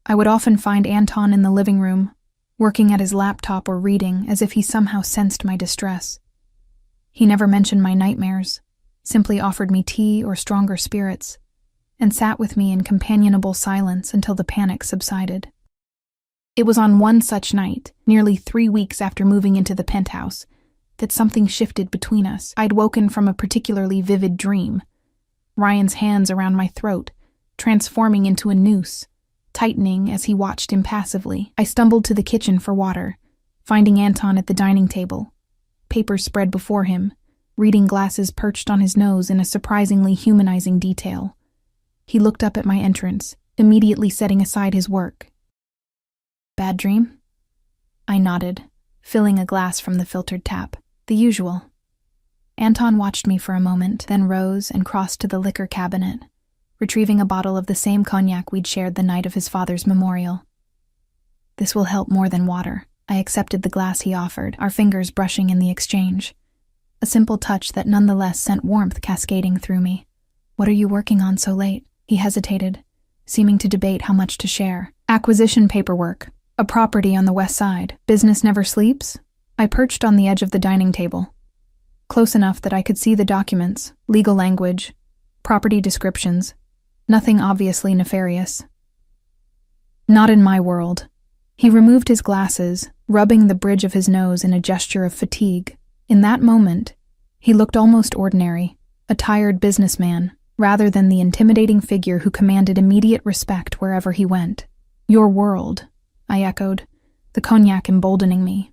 I would often find Anton in the living room, working at his laptop or reading, as if he somehow sensed my distress. He never mentioned my nightmares, simply offered me tea or stronger spirits, and sat with me in companionable silence until the panic subsided. It was on one such night, nearly 3 weeks after moving into the penthouse, that something shifted between us. I'd woken from a particularly vivid dream, Ryan's hands around my throat, transforming into a noose, tightening as he watched impassively. I stumbled to the kitchen for water, finding Anton at the dining table, papers spread before him, reading glasses perched on his nose in a surprisingly humanizing detail. He looked up at my entrance, immediately setting aside his work. Bad dream? I nodded, filling a glass from the filtered tap. The usual. Anton watched me for a moment, then rose and crossed to the liquor cabinet, retrieving a bottle of the same cognac we'd shared the night of his father's memorial. This will help more than water. I accepted the glass he offered, our fingers brushing in the exchange. A simple touch that nonetheless sent warmth cascading through me. What are you working on so late? He hesitated, seeming to debate how much to share. Acquisition paperwork. A property on the west side. Business never sleeps? I perched on the edge of the dining table, close enough that I could see the documents, legal language, property descriptions. Nothing obviously nefarious. Not in my world. He removed his glasses, rubbing the bridge of his nose in a gesture of fatigue. In that moment, he looked almost ordinary, a tired businessman, rather than the intimidating figure who commanded immediate respect wherever he went. Your world, I echoed, the cognac emboldening me.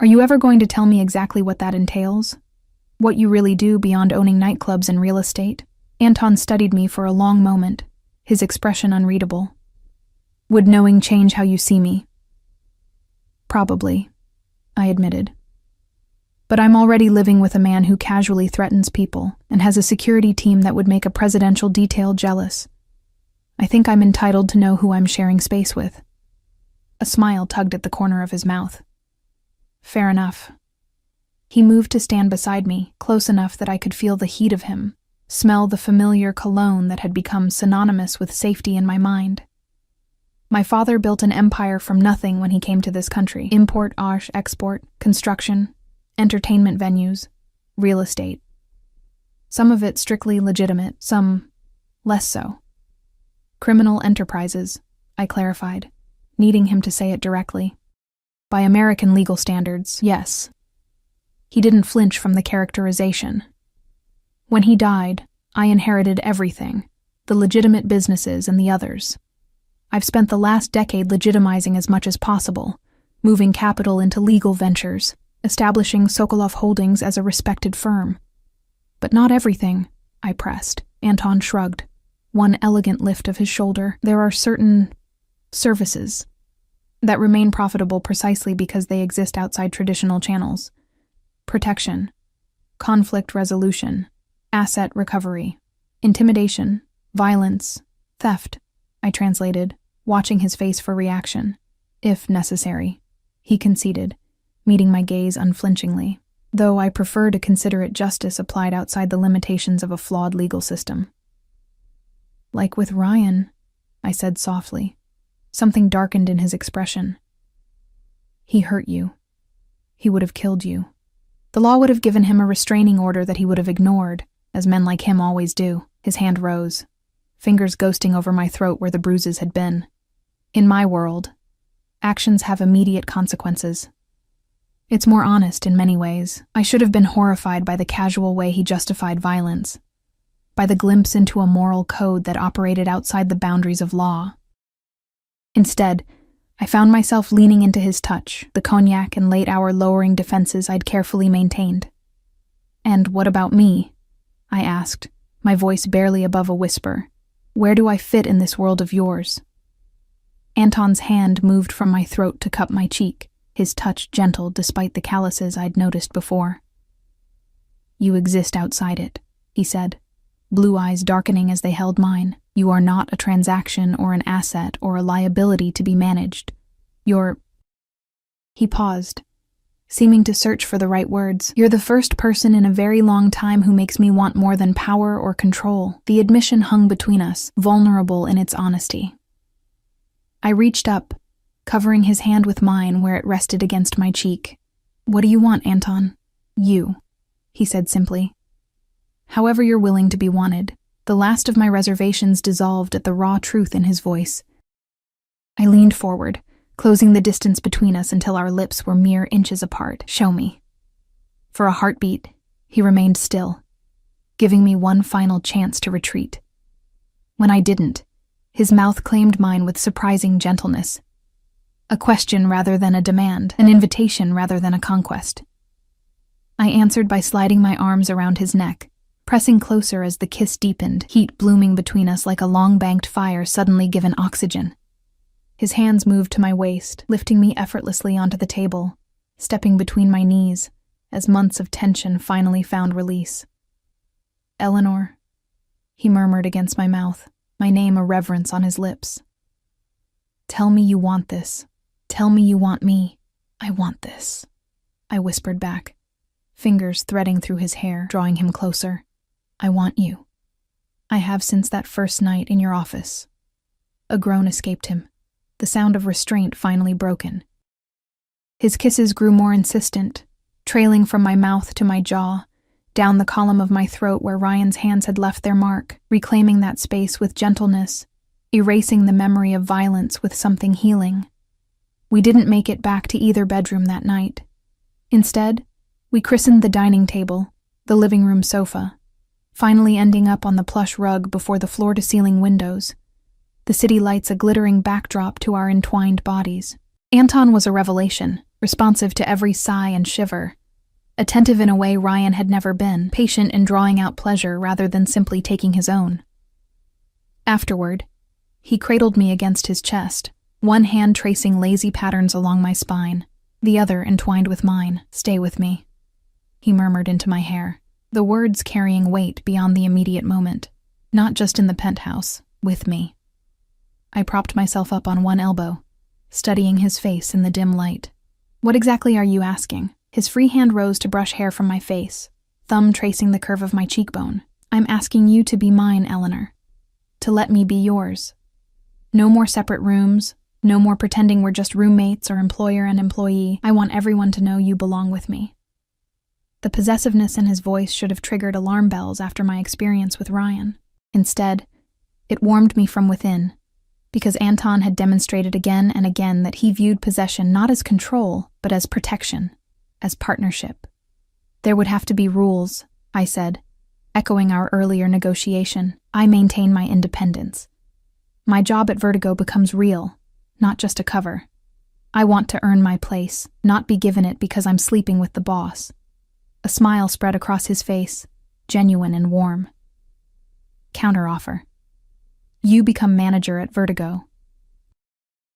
Are you ever going to tell me exactly what that entails? What you really do beyond owning nightclubs and real estate? Anton studied me for a long moment, his expression unreadable. Would knowing change how you see me? Probably, I admitted. But I'm already living with a man who casually threatens people and has a security team that would make a presidential detail jealous. I think I'm entitled to know who I'm sharing space with. A smile tugged at the corner of his mouth. Fair enough. He moved to stand beside me, close enough that I could feel the heat of him, smell the familiar cologne that had become synonymous with safety in my mind. My father built an empire from nothing when he came to this country. Import, export, construction, entertainment venues, real estate. Some of it strictly legitimate, some less so. Criminal enterprises, I clarified, needing him to say it directly. By American legal standards, yes. He didn't flinch from the characterization. When he died, I inherited everything, the legitimate businesses and the others. I've spent the last decade legitimizing as much as possible, moving capital into legal ventures, establishing Sokolov Holdings as a respected firm. But not everything, I pressed. Anton shrugged, one elegant lift of his shoulder. There are certain services that remain profitable precisely because they exist outside traditional channels. Protection, conflict resolution, asset recovery, intimidation, violence, theft, I translated, watching his face for reaction. If necessary, he conceded, meeting my gaze unflinchingly, though I prefer to consider it justice applied outside the limitations of a flawed legal system. Like with Ryan, I said softly. Something darkened in his expression. He hurt you. He would have killed you. The law would have given him a restraining order that he would have ignored, as men like him always do. His hand rose, fingers ghosting over my throat where the bruises had been. In my world, actions have immediate consequences. It's more honest in many ways. I should have been horrified by the casual way he justified violence, by the glimpse into a moral code that operated outside the boundaries of law. Instead, I found myself leaning into his touch, the cognac and late-hour lowering defenses I'd carefully maintained. And what about me? I asked, my voice barely above a whisper. Where do I fit in this world of yours? Anton's hand moved from my throat to cup my cheek, his touch gentle despite the calluses I'd noticed before. You exist outside it, he said, blue eyes darkening as they held mine. You are not a transaction or an asset or a liability to be managed. You're... He paused, seeming to search for the right words. You're the first person in a very long time who makes me want more than power or control. The admission hung between us, vulnerable in its honesty. I reached up, covering his hand with mine where it rested against my cheek. What do you want, Anton? You, he said simply. However you're willing to be wanted. The last of my reservations dissolved at the raw truth in his voice. I leaned forward, closing the distance between us until our lips were mere inches apart. Show me. For a heartbeat, he remained still, giving me one final chance to retreat. When I didn't, his mouth claimed mine with surprising gentleness. A question rather than a demand, an invitation rather than a conquest. I answered by sliding my arms around his neck, pressing closer as the kiss deepened, heat blooming between us like a long-banked fire suddenly given oxygen. His hands moved to my waist, lifting me effortlessly onto the table, stepping between my knees as months of tension finally found release. "Eleanor," he murmured against my mouth, my name a reverence on his lips. "Tell me you want this. Tell me you want me. I want this," I whispered back, fingers threading through his hair, drawing him closer. "I want you. I have since that first night in your office." A groan escaped him, the sound of restraint finally broken. His kisses grew more insistent, trailing from my mouth to my jaw, down the column of my throat where Ryan's hands had left their mark, reclaiming that space with gentleness, erasing the memory of violence with something healing. We didn't make it back to either bedroom that night. Instead, we christened the dining table, the living room sofa, finally ending up on the plush rug before the floor-to-ceiling windows, the city lights a glittering backdrop to our entwined bodies. Anton was a revelation, responsive to every sigh and shiver, attentive in a way Ryan had never been, patient in drawing out pleasure rather than simply taking his own. Afterward, he cradled me against his chest, one hand tracing lazy patterns along my spine, the other entwined with mine. "Stay with me," he murmured into my hair, the words carrying weight beyond the immediate moment. Not just in the penthouse, with me. I propped myself up on one elbow, studying his face in the dim light. "What exactly are you asking?" His free hand rose to brush hair from my face, thumb tracing the curve of my cheekbone. "I'm asking you to be mine, Eleanor. To let me be yours. No more separate rooms, no more pretending we're just roommates or employer and employee. I want everyone to know you belong with me." The possessiveness in his voice should have triggered alarm bells after my experience with Ryan. Instead, it warmed me from within, because Anton had demonstrated again and again that he viewed possession not as control, but as protection, as partnership. "There would have to be rules," I said, echoing our earlier negotiation. "I maintain my independence. My job at Vertigo becomes real, not just a cover. I want to earn my place, not be given it because I'm sleeping with the boss." A smile spread across his face, genuine and warm. Counteroffer. "You become manager at Vertigo.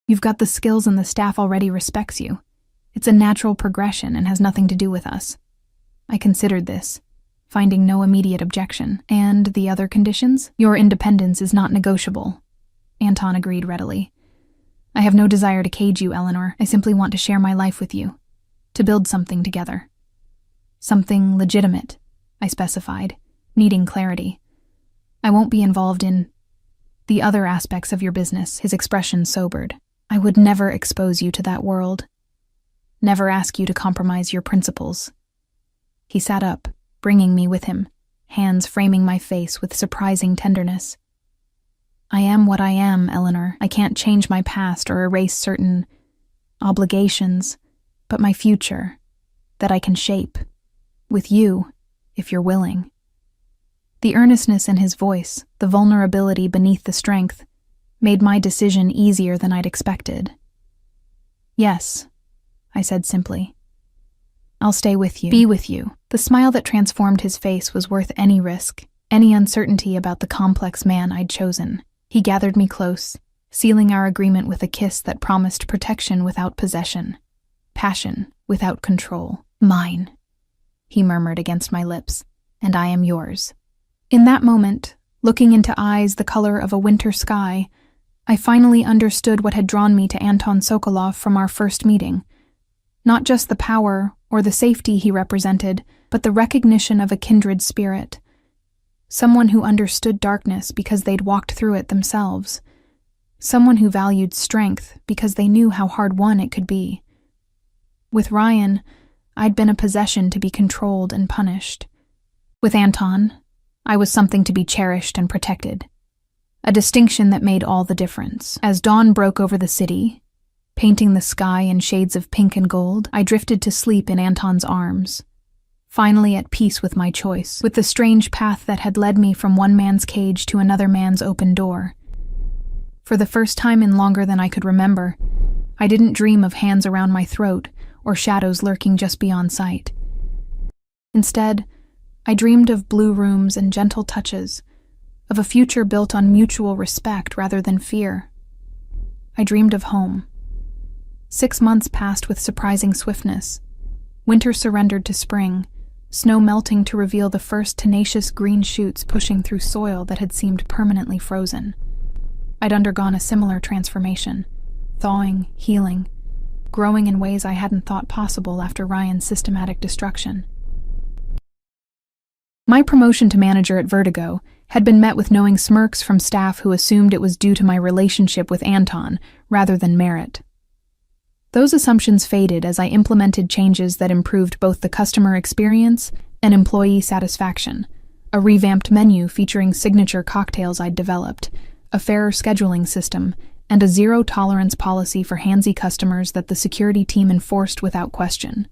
You've got the skills and the staff already respects you. It's a natural progression and has nothing to do with us." I considered this, finding no immediate objection. "And the other conditions? Your independence is not negotiable," Anton agreed readily. "I have no desire to cage you, Eleanor. I simply want to share my life with you, to build something together." "Something legitimate," I specified, needing clarity. "I won't be involved in the other aspects of your business." His expression sobered. "I would never expose you to that world. Never ask you to compromise your principles." He sat up, bringing me with him, hands framing my face with surprising tenderness. "I am what I am, Eleanor. I can't change my past or erase certain obligations, but my future, that I can shape. With you, if you're willing." The earnestness in his voice, the vulnerability beneath the strength, made my decision easier than I'd expected. "Yes," I said simply. "I'll stay with you. Be with you." The smile that transformed his face was worth any risk, any uncertainty about the complex man I'd chosen. He gathered me close, sealing our agreement with a kiss that promised protection without possession, passion without control. "Mine," he murmured against my lips, "and I am yours." In that moment, looking into eyes the color of a winter sky, I finally understood what had drawn me to Anton Sokolov from our first meeting. Not just the power or the safety he represented, but the recognition of a kindred spirit. Someone who understood darkness because they'd walked through it themselves. Someone who valued strength because they knew how hard-won it could be. With Ryan, I'd been a possession to be controlled and punished. With Anton, I was something to be cherished and protected. A distinction that made all the difference. As dawn broke over the city, painting the sky in shades of pink and gold, I drifted to sleep in Anton's arms, finally at peace with my choice, with the strange path that had led me from one man's cage to another man's open door. For the first time in longer than I could remember, I didn't dream of hands around my throat or shadows lurking just beyond sight. Instead, I dreamed of blue rooms and gentle touches, of a future built on mutual respect rather than fear. I dreamed of home. 6 months passed with surprising swiftness. Winter surrendered to spring, snow melting to reveal the first tenacious green shoots pushing through soil that had seemed permanently frozen. I'd undergone a similar transformation, thawing, healing, growing in ways I hadn't thought possible after Ryan's systematic destruction. My promotion to manager at Vertigo had been met with knowing smirks from staff who assumed it was due to my relationship with Anton rather than merit. Those assumptions faded as I implemented changes that improved both the customer experience and employee satisfaction. A revamped menu featuring signature cocktails I'd developed, a fairer scheduling system, and a zero-tolerance policy for handsy customers that the security team enforced without question.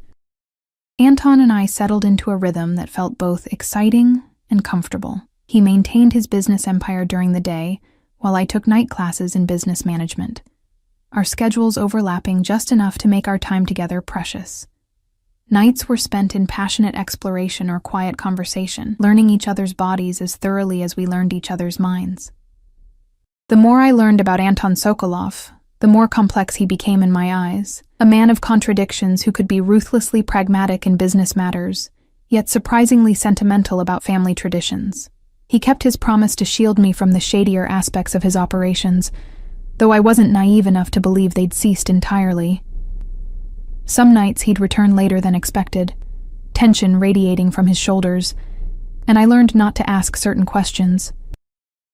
Anton and I settled into a rhythm that felt both exciting and comfortable. He maintained his business empire during the day, while I took night classes in business management, our schedules overlapping just enough to make our time together precious. Nights were spent in passionate exploration or quiet conversation, learning each other's bodies as thoroughly as we learned each other's minds. The more I learned about Anton Sokolov, the more complex he became in my eyes, a man of contradictions who could be ruthlessly pragmatic in business matters, yet surprisingly sentimental about family traditions. He kept his promise to shield me from the shadier aspects of his operations, though I wasn't naive enough to believe they'd ceased entirely. Some nights he'd return later than expected, tension radiating from his shoulders, and I learned not to ask certain questions.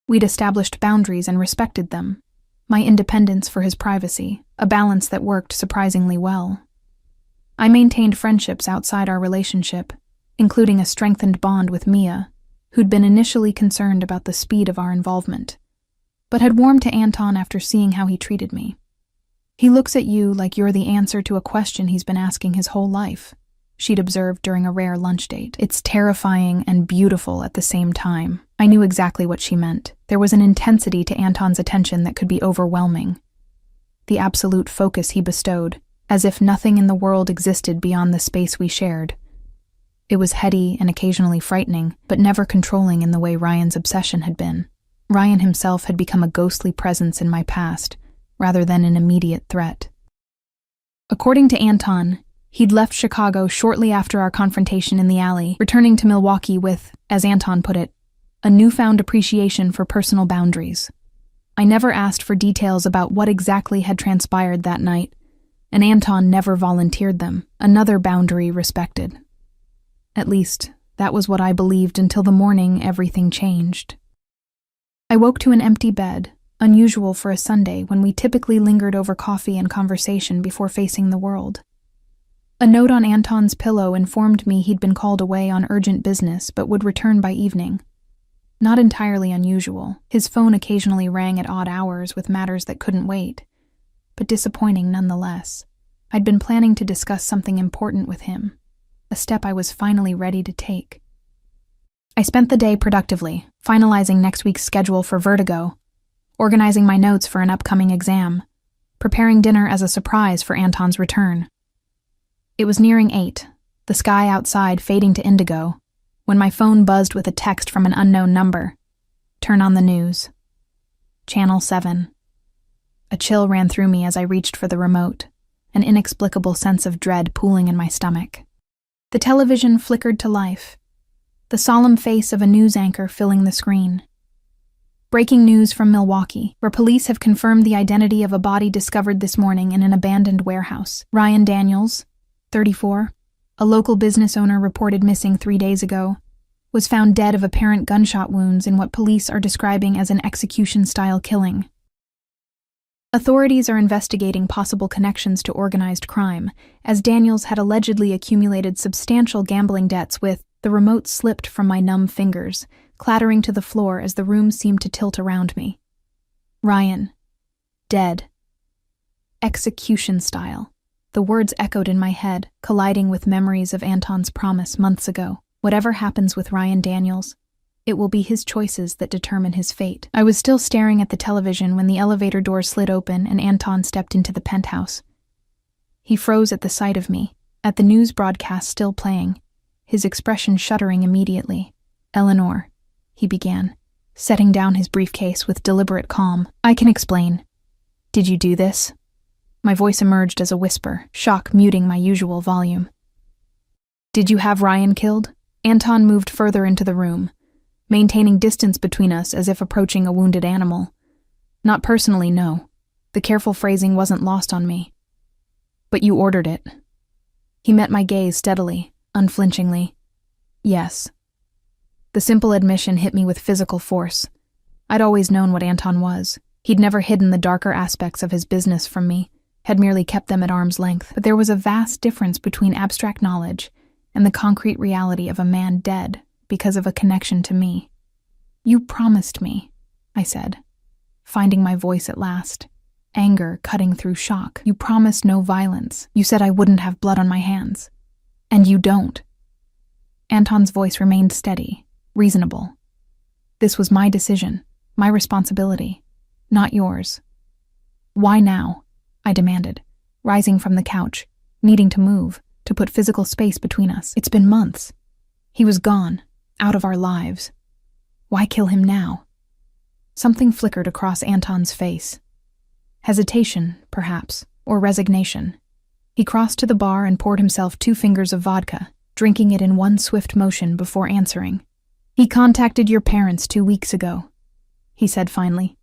We'd established boundaries and respected them, my independence for his privacy, a balance that worked surprisingly well. I maintained friendships outside our relationship, including a strengthened bond with Mia, who'd been initially concerned about the speed of our involvement, but had warmed to Anton after seeing how he treated me. "He looks at you like you're the answer to a question he's been asking his whole life," she'd observed during a rare lunch date. "It's terrifying and beautiful at the same time." I knew exactly what she meant. There was an intensity to Anton's attention that could be overwhelming. The absolute focus he bestowed, as if nothing in the world existed beyond the space we shared. It was heady and occasionally frightening, but never controlling in the way Ryan's obsession had been. Ryan himself had become a ghostly presence in my past, rather than an immediate threat. According to Anton, he'd left Chicago shortly after our confrontation in the alley, returning to Milwaukee with, as Anton put it, a newfound appreciation for personal boundaries. I never asked for details about what exactly had transpired that night, and Anton never volunteered them, another boundary respected. At least, that was what I believed until the morning everything changed. I woke to an empty bed, unusual for a Sunday when we typically lingered over coffee and conversation before facing the world. A note on Anton's pillow informed me he'd been called away on urgent business but would return by evening. Not entirely unusual. His phone occasionally rang at odd hours with matters that couldn't wait, but disappointing nonetheless. I'd been planning to discuss something important with him, a step I was finally ready to take. I spent the day productively, finalizing next week's schedule for Vertigo, organizing my notes for an upcoming exam, preparing dinner as a surprise for Anton's return. It was nearing 8, the sky outside fading to indigo, when my phone buzzed with a text from an unknown number. "Turn on the news." Channel 7. A chill ran through me as I reached for the remote, an inexplicable sense of dread pooling in my stomach. The television flickered to life, the solemn face of a news anchor filling the screen. Breaking news from Milwaukee, where police have confirmed the identity of a body discovered this morning in an abandoned warehouse. Ryan Daniels, 34, a local business owner reported missing 3 days ago, was found dead of apparent gunshot wounds in what police are describing as an execution-style killing. Authorities are investigating possible connections to organized crime, as Daniels had allegedly accumulated substantial gambling debts with the remote slipped from my numb fingers, clattering to the floor as the room seemed to tilt around me. Ryan. Dead. Execution style. The words echoed in my head, colliding with memories of Anton's promise months ago. Whatever happens with Ryan Daniels, it will be his choices that determine his fate. I was still staring at the television when the elevator door slid open and Anton stepped into the penthouse. He froze at the sight of me, at the news broadcast still playing, his expression shuddering immediately. "Eleanor," he began, setting down his briefcase with deliberate calm. "I can explain. Did you do this? My voice emerged as a whisper, shock muting my usual volume. Did you have Ryan killed? Anton moved further into the room, maintaining distance between us as if approaching a wounded animal. Not personally, no. The careful phrasing wasn't lost on me. But you ordered it. He met my gaze steadily, unflinchingly. Yes. The simple admission hit me with physical force. I'd always known what Anton was. He'd never hidden the darker aspects of his business from me, had merely kept them at arm's length. But there was a vast difference between abstract knowledge and the concrete reality of a man dead because of a connection to me. You promised me, I said, finding my voice at last, anger cutting through shock. You promised no violence. You said I wouldn't have blood on my hands. And you don't. Anton's voice remained steady, reasonable. This was my decision, my responsibility, not yours. Why now? I demanded, rising from the couch, needing to move, to put physical space between us. It's been months. He was gone, out of our lives. Why kill him now? Something flickered across Anton's face. Hesitation, perhaps, or resignation. He crossed to the bar and poured himself 2 fingers of vodka, drinking it in one swift motion before answering. He contacted your parents 2 weeks ago, he said finally.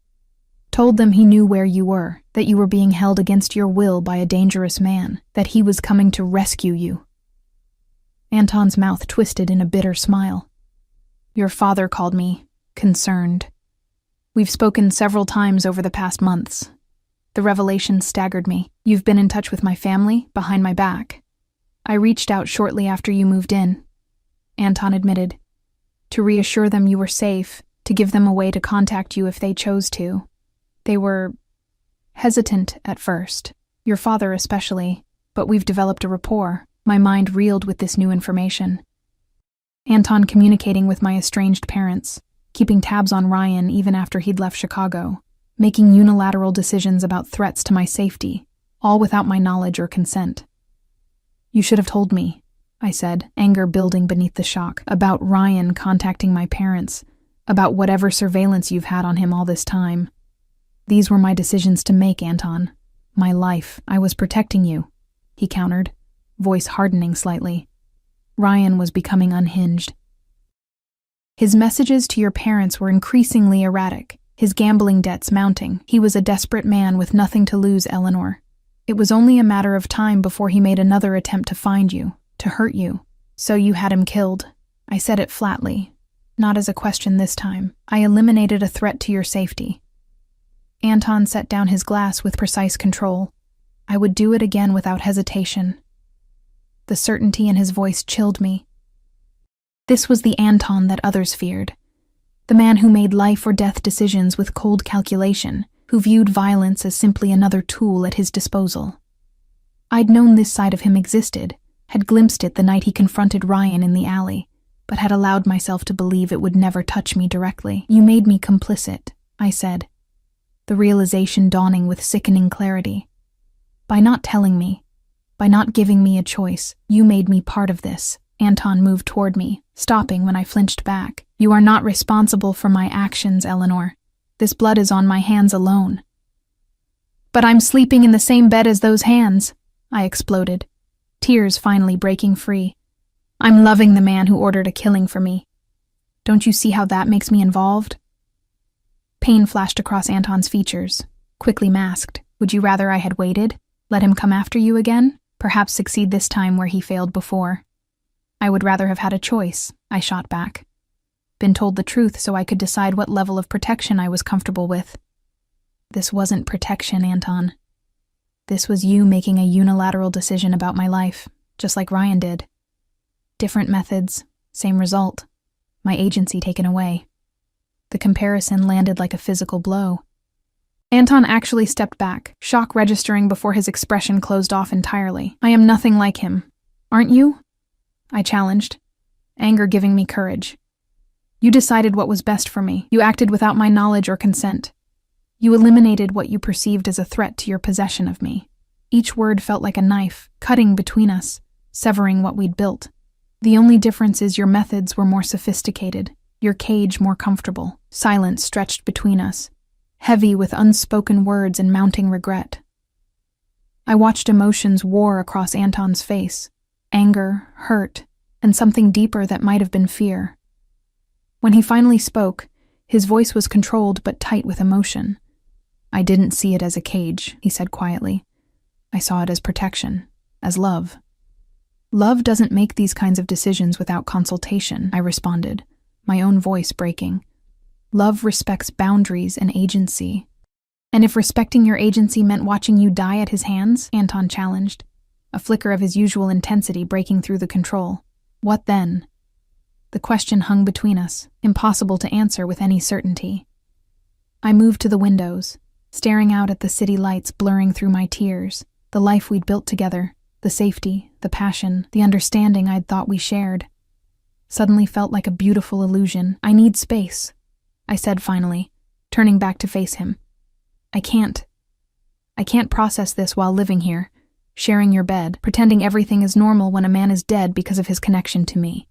Told them he knew where you were, that you were being held against your will by a dangerous man, that he was coming to rescue you. Anton's mouth twisted in a bitter smile. Your father called me concerned. We've spoken several times over the past months. The revelation staggered me. You've been in touch with my family, behind my back. I reached out shortly after you moved in, Anton admitted, to reassure them you were safe, to give them a way to contact you if they chose to. They were hesitant at first, your father especially, but we've developed a rapport. My mind reeled with this new information. Anton communicating with my estranged parents, keeping tabs on Ryan even after he'd left Chicago, making unilateral decisions about threats to my safety, all without my knowledge or consent. You should have told me, I said, anger building beneath the shock, about Ryan contacting my parents, about whatever surveillance you've had on him all this time. These were my decisions to make, Anton. My life. I was protecting you, he countered, voice hardening slightly. Ryan was becoming unhinged. His messages to your parents were increasingly erratic, his gambling debts mounting. He was a desperate man with nothing to lose, Eleanor. It was only a matter of time before he made another attempt to find you, to hurt you. So you had him killed. I said it flatly, not as a question this time. I eliminated a threat to your safety. Anton set down his glass with precise control. I would do it again without hesitation. The certainty in his voice chilled me. This was the Anton that others feared. The man who made life or death decisions with cold calculation, who viewed violence as simply another tool at his disposal. I'd known this side of him existed, had glimpsed it the night he confronted Ryan in the alley, but had allowed myself to believe it would never touch me directly. You made me complicit, I said, the realization dawning with sickening clarity. By not telling me, by not giving me a choice, you made me part of this. Anton moved toward me, stopping when I flinched back. You are not responsible for my actions, Eleanor. This blood is on my hands alone. But I'm sleeping in the same bed as those hands, I exploded, tears finally breaking free. I'm loving the man who ordered a killing for me. Don't you see how that makes me involved? Pain flashed across Anton's features, quickly masked. Would you rather I had waited, let him come after you again, perhaps succeed this time where he failed before? I would rather have had a choice, I shot back. Been told the truth so I could decide what level of protection I was comfortable with. This wasn't protection, Anton. This was you making a unilateral decision about my life, just like Ryan did. Different methods, same result. My agency taken away. The comparison landed like a physical blow. Anton actually stepped back, shock registering before his expression closed off entirely. I am nothing like him. Aren't you? I challenged, anger giving me courage. You decided what was best for me. You acted without my knowledge or consent. You eliminated what you perceived as a threat to your possession of me. Each word felt like a knife, cutting between us, severing what we'd built. The only difference is your methods were more sophisticated, your cage more comfortable. Silence stretched between us. heavy with unspoken words and mounting regret. I watched emotions war across Anton's face, anger, hurt, and something deeper that might have been fear. When he finally spoke, his voice was controlled but tight with emotion. "I didn't see it as a cage," he said quietly. "I saw it as protection, as love." "Love doesn't make these kinds of decisions without consultation," I responded, my own voice breaking. "Love respects boundaries and agency." "And if respecting your agency meant watching you die at his hands?" Anton challenged, a flicker of his usual intensity breaking through the control. "What then?" The question hung between us, impossible to answer with any certainty. I moved to the windows, staring out at the city lights blurring through my tears, the life we'd built together, the safety, the passion, the understanding I'd thought we shared. Suddenly felt like a beautiful illusion. "I need space," I said finally, turning back to face him. I can't process this while living here, sharing your bed, pretending everything is normal when a man is dead because of his connection to me."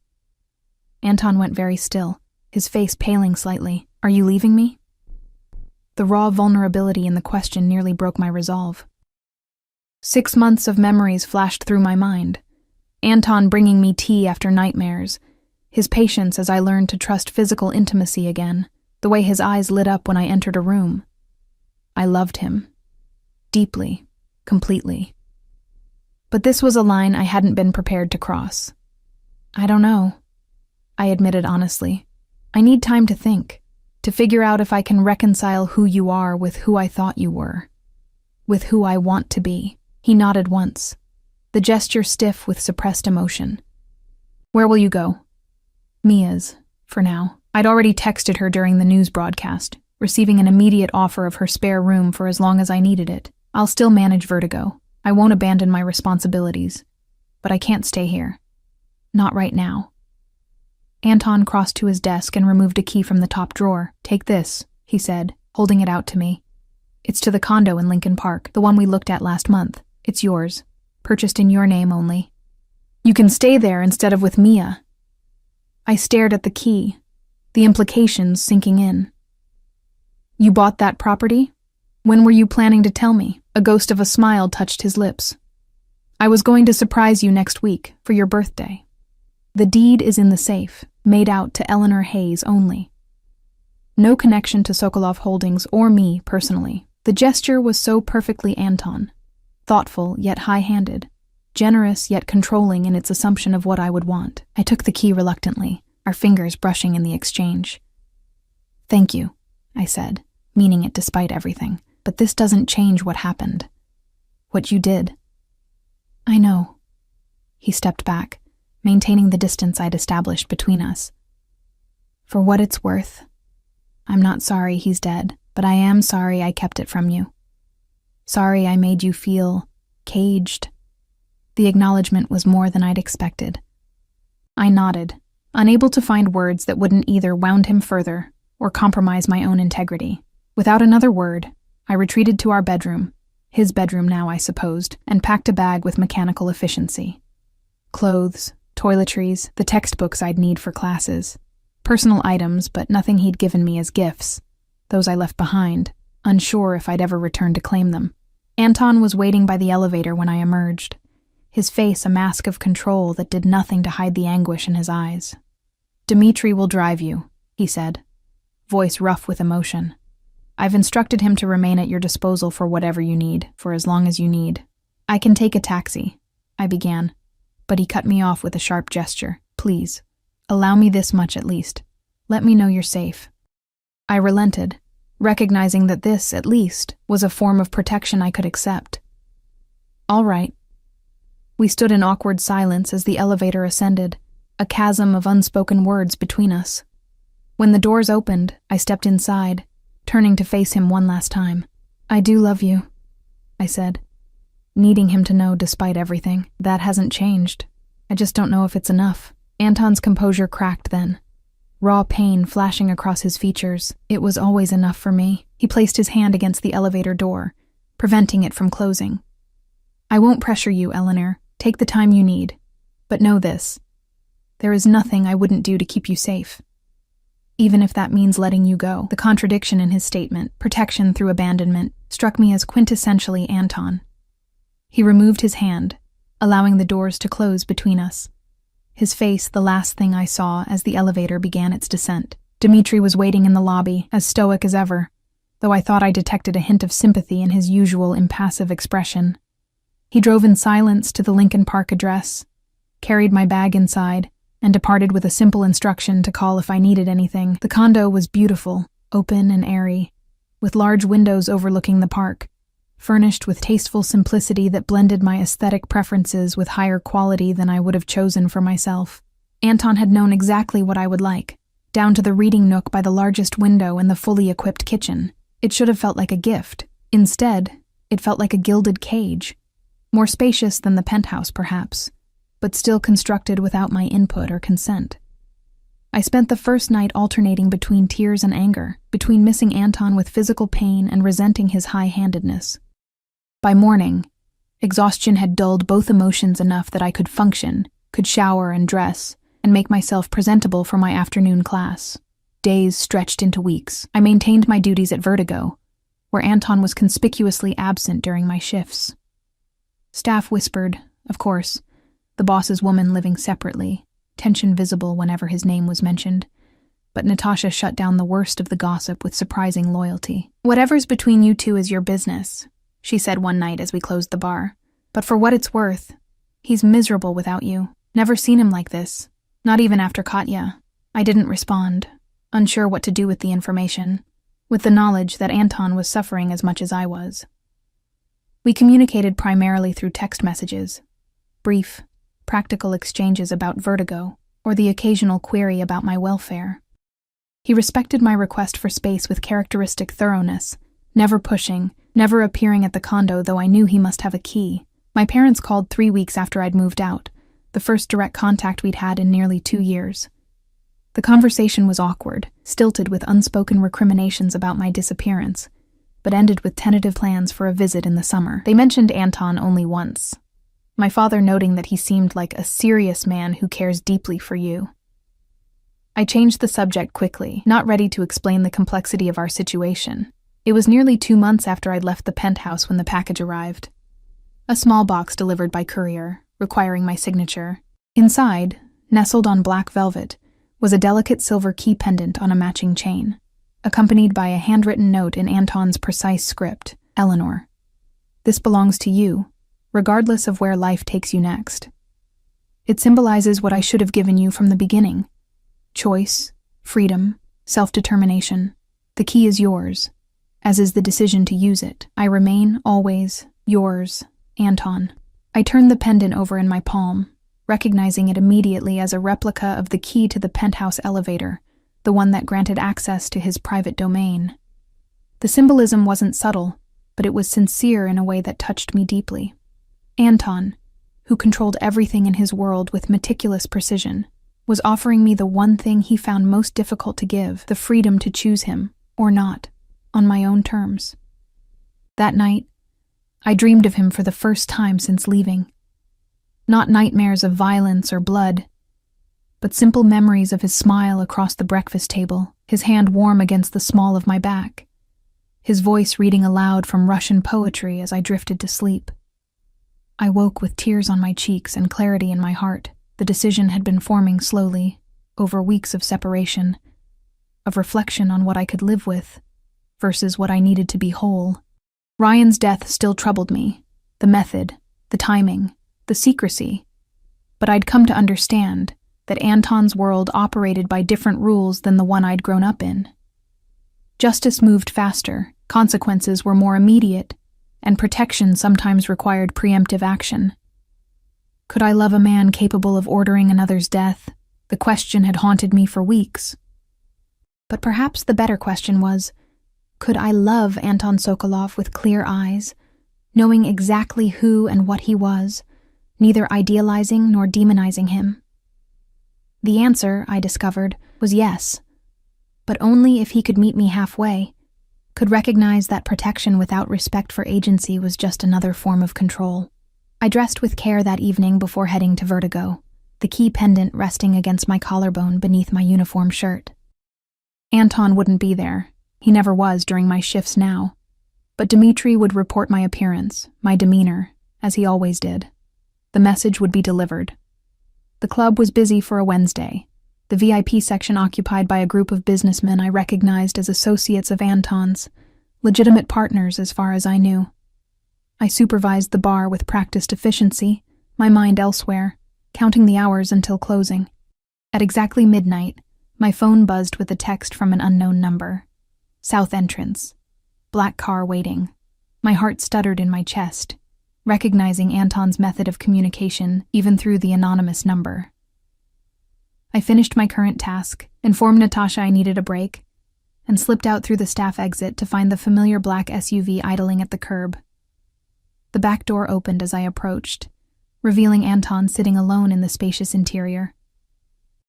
Anton went very still, his face paling slightly. "Are you leaving me?" The raw vulnerability in the question nearly broke my resolve. 6 months of memories flashed through my mind. Anton bringing me tea after nightmares, his patience as I learned to trust physical intimacy again, the way his eyes lit up when I entered a room. I loved him. Deeply, completely. But this was a line I hadn't been prepared to cross. "I don't know," I admitted honestly. "I need time to think, to figure out if I can reconcile who you are with who I thought you were, with who I want to be." He nodded once, the gesture stiff with suppressed emotion. "Where will you go?" "Mia's, for now." I'd already texted her during the news broadcast, receiving an immediate offer of her spare room for as long as I needed it. "I'll still manage Vertigo. I won't abandon my responsibilities. But I can't stay here. Not right now." Anton crossed to his desk and removed a key from the top drawer. "Take this," he said, holding it out to me. "It's to the condo in Lincoln Park, the one we looked at last month. It's yours, purchased in your name only. You can stay there instead of with Mia." I stared at the key, the implications sinking in. "You bought that property? When were you planning to tell me?" A ghost of a smile touched his lips. "I was going to surprise you next week, for your birthday. The deed is in the safe, made out to Eleanor Hayes only. No connection to Sokolov Holdings or me personally. The gesture was so perfectly Anton, thoughtful yet high-handed, generous yet controlling in its assumption of what I would want. I took the key reluctantly, our fingers brushing in the exchange. "Thank you," I said, meaning it despite everything. "But this doesn't change what happened. What you did." "I know." He stepped back, maintaining the distance I'd established between us. "For what it's worth, I'm not sorry he's dead, but I am sorry I kept it from you. Sorry I made you feel caged." The acknowledgement was more than I'd expected. I nodded, unable to find words that wouldn't either wound him further or compromise my own integrity. Without another word, I retreated to our bedroom, his bedroom now I supposed, and packed a bag with mechanical efficiency. Clothes, toiletries, the textbooks I'd need for classes. Personal items, but nothing he'd given me as gifts. Those I left behind, unsure if I'd ever return to claim them. Anton was waiting by the elevator when I emerged, his face a mask of control that did nothing to hide the anguish in his eyes. "Dmitri will drive you," he said, voice rough with emotion. "I've instructed him to remain at your disposal for whatever you need, for as long as you need." "I can take a taxi," I began, but he cut me off with a sharp gesture. "Please, allow me this much at least. Let me know you're safe." I relented, recognizing that this, at least, was a form of protection I could accept. "All right." We stood in awkward silence as the elevator ascended, a chasm of unspoken words between us. When the doors opened, I stepped inside, turning to face him one last time. "I do love you," I said, needing him to know despite everything. "That hasn't changed. I just don't know if it's enough." Anton's composure cracked then, raw pain flashing across his features. "It was always enough for me." He placed his hand against the elevator door, preventing it from closing. "I won't pressure you, Eleanor. Take the time you need. But know this. There is nothing I wouldn't do to keep you safe. even if that means letting you go. The contradiction in his statement, protection through abandonment, struck me as quintessentially Anton. He removed his hand, allowing the doors to close between us. His face the last thing I saw as the elevator began its descent. Dmitri was waiting in the lobby, as stoic as ever, though I thought I detected a hint of sympathy in his usual impassive expression. He drove in silence to the Lincoln Park address, carried my bag inside, and departed with a simple instruction to call if I needed anything. The condo was beautiful, open and airy, with large windows overlooking the park, furnished with tasteful simplicity that blended my aesthetic preferences with higher quality than I would have chosen for myself. Anton had known exactly what I would like, down to the reading nook by the largest window and the fully equipped kitchen. It should have felt like a gift. Instead, it felt like a gilded cage, more spacious than the penthouse perhaps, but still constructed without my input or consent. I spent the first night alternating between tears and anger, between missing Anton with physical pain and resenting his high-handedness. By morning, exhaustion had dulled both emotions enough that I could function, could shower and dress, and make myself presentable for my afternoon class. Days stretched into weeks. I maintained my duties at Vertigo, where Anton was conspicuously absent during my shifts. Staff whispered, of course, the boss's woman living separately, tension visible whenever his name was mentioned, but Natasha shut down the worst of the gossip with surprising loyalty. "Whatever's between you two is your business," she said one night as we closed the bar. "But for what it's worth, he's miserable without you. Never seen him like this. Not even after Katya." I didn't respond, unsure what to do with the information, with the knowledge that Anton was suffering as much as I was. We communicated primarily through text messages, brief, practical exchanges about Vertigo, or the occasional query about my welfare. He respected my request for space with characteristic thoroughness, never pushing, never appearing at the condo, though I knew he must have a key. My parents called 3 weeks after I'd moved out, the first direct contact we'd had in nearly 2 years. The conversation was awkward, stilted with unspoken recriminations about my disappearance, but ended with tentative plans for a visit in the summer. They mentioned Anton only once, my father noting that he seemed like a serious man who cares deeply for you. I changed the subject quickly, not ready to explain the complexity of our situation. It was nearly 2 months after I'd left the penthouse when the package arrived. A small box delivered by courier, requiring my signature. Inside, nestled on black velvet, was a delicate silver key pendant on a matching chain, accompanied by a handwritten note in Anton's precise script, "Eleanor, this belongs to you, regardless of where life takes you next. It symbolizes what I should have given you from the beginning. Choice, freedom, self-determination. The key is yours, as is the decision to use it. I remain, always, yours, Anton." I turned the pendant over in my palm, recognizing it immediately as a replica of the key to the penthouse elevator, the one that granted access to his private domain. The symbolism wasn't subtle, but it was sincere in a way that touched me deeply. Anton, who controlled everything in his world with meticulous precision, was offering me the one thing he found most difficult to give, the freedom to choose him, or not, on my own terms. That night, I dreamed of him for the first time since leaving. Not nightmares of violence or blood, but simple memories of his smile across the breakfast table, his hand warm against the small of my back, his voice reading aloud from Russian poetry as I drifted to sleep. I woke with tears on my cheeks and clarity in my heart. The decision had been forming slowly, over weeks of separation, of reflection on what I could live with, versus what I needed to be whole. Ryan's death still troubled me, the method, the timing, the secrecy, but I'd come to understand that Anton's world operated by different rules than the one I'd grown up in. Justice moved faster, consequences were more immediate, and protection sometimes required preemptive action. Could I love a man capable of ordering another's death? The question had haunted me for weeks. But perhaps the better question was, could I love Anton Sokolov with clear eyes, knowing exactly who and what he was, neither idealizing nor demonizing him? The answer, I discovered, was yes, but only if he could meet me halfway, could recognize that protection without respect for agency was just another form of control. I dressed with care that evening before heading to Vertigo, the key pendant resting against my collarbone beneath my uniform shirt. Anton wouldn't be there. He never was during my shifts now. But Dmitri would report my appearance, my demeanor, as he always did. The message would be delivered. The club was busy for a Wednesday, the VIP section occupied by a group of businessmen I recognized as associates of Anton's, legitimate partners as far as I knew. I supervised the bar with practiced efficiency, my mind elsewhere, counting the hours until closing. At exactly midnight, my phone buzzed with a text from an unknown number. South entrance. Black car waiting. My heart stuttered in my chest, recognizing Anton's method of communication even through the anonymous number. I finished my current task, informed Natasha I needed a break, and slipped out through the staff exit to find the familiar black SUV idling at the curb. The back door opened as I approached, revealing Anton sitting alone in the spacious interior.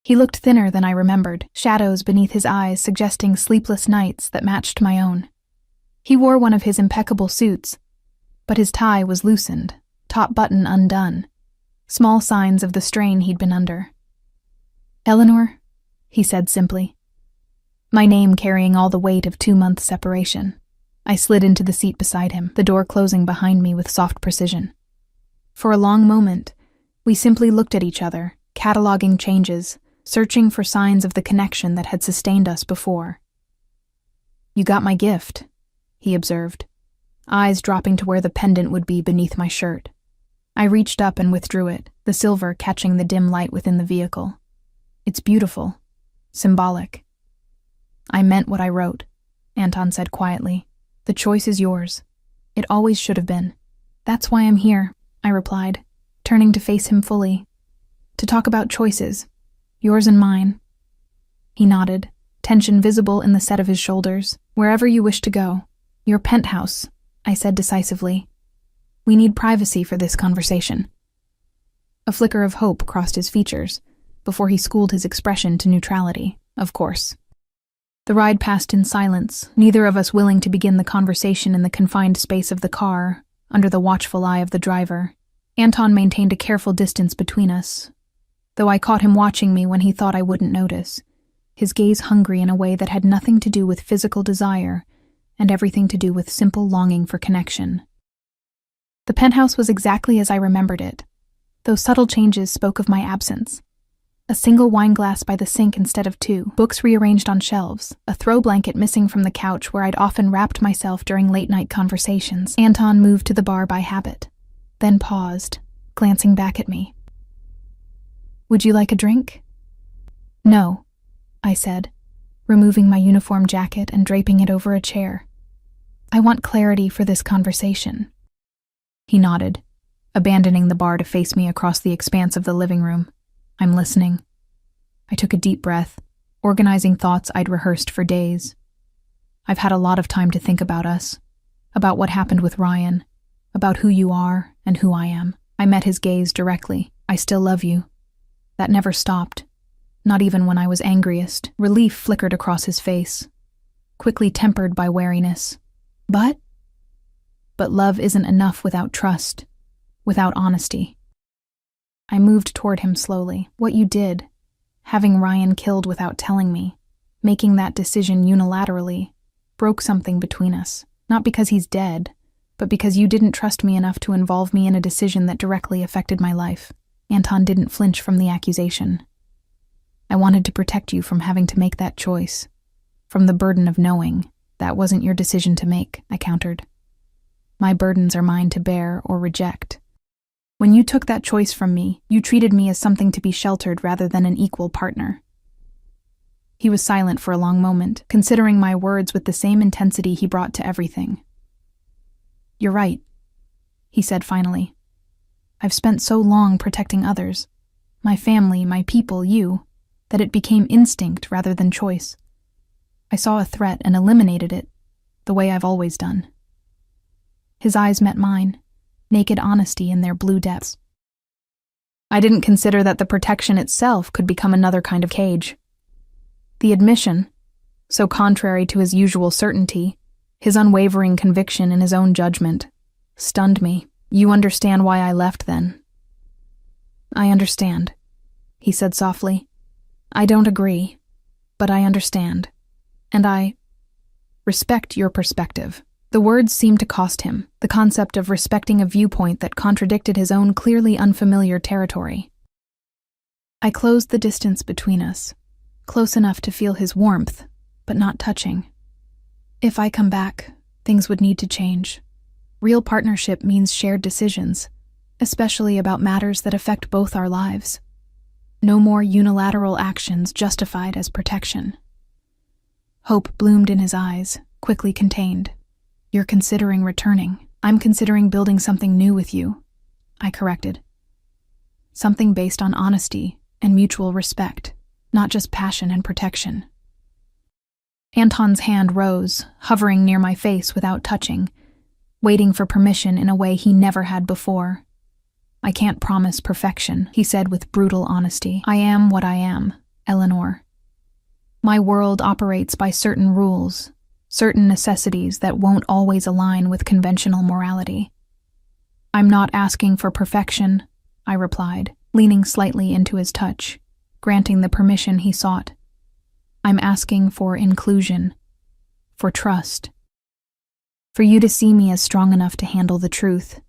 He looked thinner than I remembered, shadows beneath his eyes suggesting sleepless nights that matched my own. He wore one of his impeccable suits, but his tie was loosened, top button undone, small signs of the strain he'd been under. "Eleanor," he said simply. My name carrying all the weight of 2 months separation. I slid into the seat beside him, the door closing behind me with soft precision. For a long moment, we simply looked at each other, cataloging changes, searching for signs of the connection that had sustained us before. "You got my gift," he observed, eyes dropping to where the pendant would be beneath my shirt. I reached up and withdrew it, the silver catching the dim light within the vehicle. "It's beautiful. Symbolic." "I meant what I wrote," Anton said quietly. "The choice is yours. It always should have been." "That's why I'm here," I replied, turning to face him fully. "To talk about choices. Yours and mine." He nodded, tension visible in the set of his shoulders. "Wherever you wish to go. Your penthouse," I said decisively. "We need privacy for this conversation." A flicker of hope crossed his features, before he schooled his expression to neutrality. Of course. The ride passed in silence, neither of us willing to begin the conversation in the confined space of the car, under the watchful eye of the driver. Anton maintained a careful distance between us, though I caught him watching me when he thought I wouldn't notice, his gaze hungry in a way that had nothing to do with physical desire and everything to do with simple longing for connection. The penthouse was exactly as I remembered it, though subtle changes spoke of my absence. A single wine glass by the sink instead of 2, books rearranged on shelves, a throw blanket missing from the couch where I'd often wrapped myself during late-night conversations. Anton moved to the bar by habit, then paused, glancing back at me. "Would you like a drink?" "No," I said, removing my uniform jacket and draping it over a chair. "I want clarity for this conversation." He nodded, abandoning the bar to face me across the expanse of the living room. "I'm listening." I took a deep breath, organizing thoughts I'd rehearsed for days. "I've had a lot of time to think about us, about what happened with Ryan, about who you are and who I am." I met his gaze directly. "I still love you." That never stopped, not even when I was angriest. Relief flickered across his face, quickly tempered by wariness. But love isn't enough without trust, without honesty." I moved toward him slowly. "What you did, having Ryan killed without telling me, making that decision unilaterally, broke something between us. Not because he's dead, but because you didn't trust me enough to involve me in a decision that directly affected my life." Anton didn't flinch from the accusation. "I wanted to protect you from having to make that choice, from the burden of knowing that wasn't your decision to make," I countered. "My burdens are mine to bear or reject. When you took that choice from me, you treated me as something to be sheltered rather than an equal partner." He was silent for a long moment, considering my words with the same intensity he brought to everything. "You're right," he said finally. "I've spent so long protecting others, my family, my people, you, that it became instinct rather than choice. I saw a threat and eliminated it, the way I've always done." His eyes met mine, naked honesty in their blue depths. I didn't consider that the protection itself could become another kind of cage. The admission, so contrary to his usual certainty, his unwavering conviction in his own judgment, stunned me. "You understand why I left then?" "I understand," he said softly. "I don't agree, but I understand." And I respect your perspective. The words seemed to cost him, the concept of respecting a viewpoint that contradicted his own clearly unfamiliar territory. I closed the distance between us, close enough to feel his warmth, but not touching. If I come back, things would need to change. Real partnership means shared decisions, especially about matters that affect both our lives. No more unilateral actions justified as protection. Hope bloomed in his eyes, quickly contained. You're considering returning. I'm considering building something new with you, I corrected. Something based on honesty and mutual respect, not just passion and protection. Anton's hand rose, hovering near my face without touching, waiting for permission in a way he never had before. I can't promise perfection, he said with brutal honesty. I am what I am, Eleanor. My world operates by certain rules, certain necessities that won't always align with conventional morality. I'm not asking for perfection, I replied, leaning slightly into his touch, granting the permission he sought. I'm asking for inclusion, for trust, for you to see me as strong enough to handle the truth,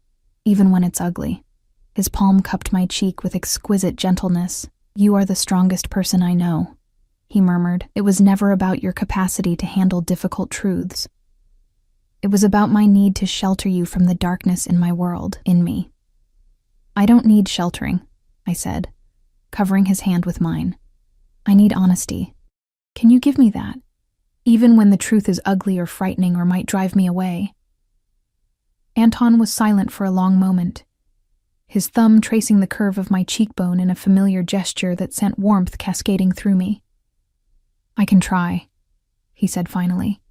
even when it's ugly. His palm cupped my cheek with exquisite gentleness. You are the strongest person I know, he murmured. It was never about your capacity to handle difficult truths. It was about my need to shelter you from the darkness in my world, in me. I don't need sheltering, I said, covering his hand with mine. I need honesty. Can you give me that, even when the truth is ugly or frightening or might drive me away? Anton was silent for a long moment, his thumb tracing the curve of my cheekbone in a familiar gesture that sent warmth cascading through me. I can try, he said finally.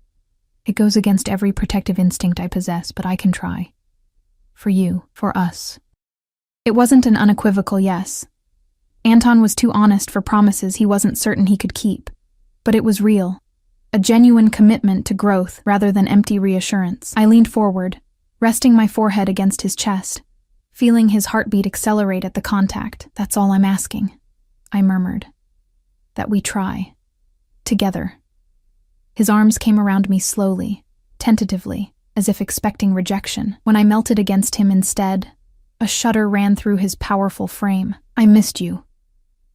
It goes against every protective instinct I possess, but I can try. For you, for us. It wasn't an unequivocal yes. Anton was too honest for promises he wasn't certain he could keep. But it was real, a genuine commitment to growth rather than empty reassurance. I leaned forward, resting my forehead against his chest, feeling his heartbeat accelerate at the contact. That's all I'm asking, I murmured. That we try. Together. His arms came around me slowly, tentatively, as if expecting rejection. When I melted against him instead, a shudder ran through his powerful frame. I missed you,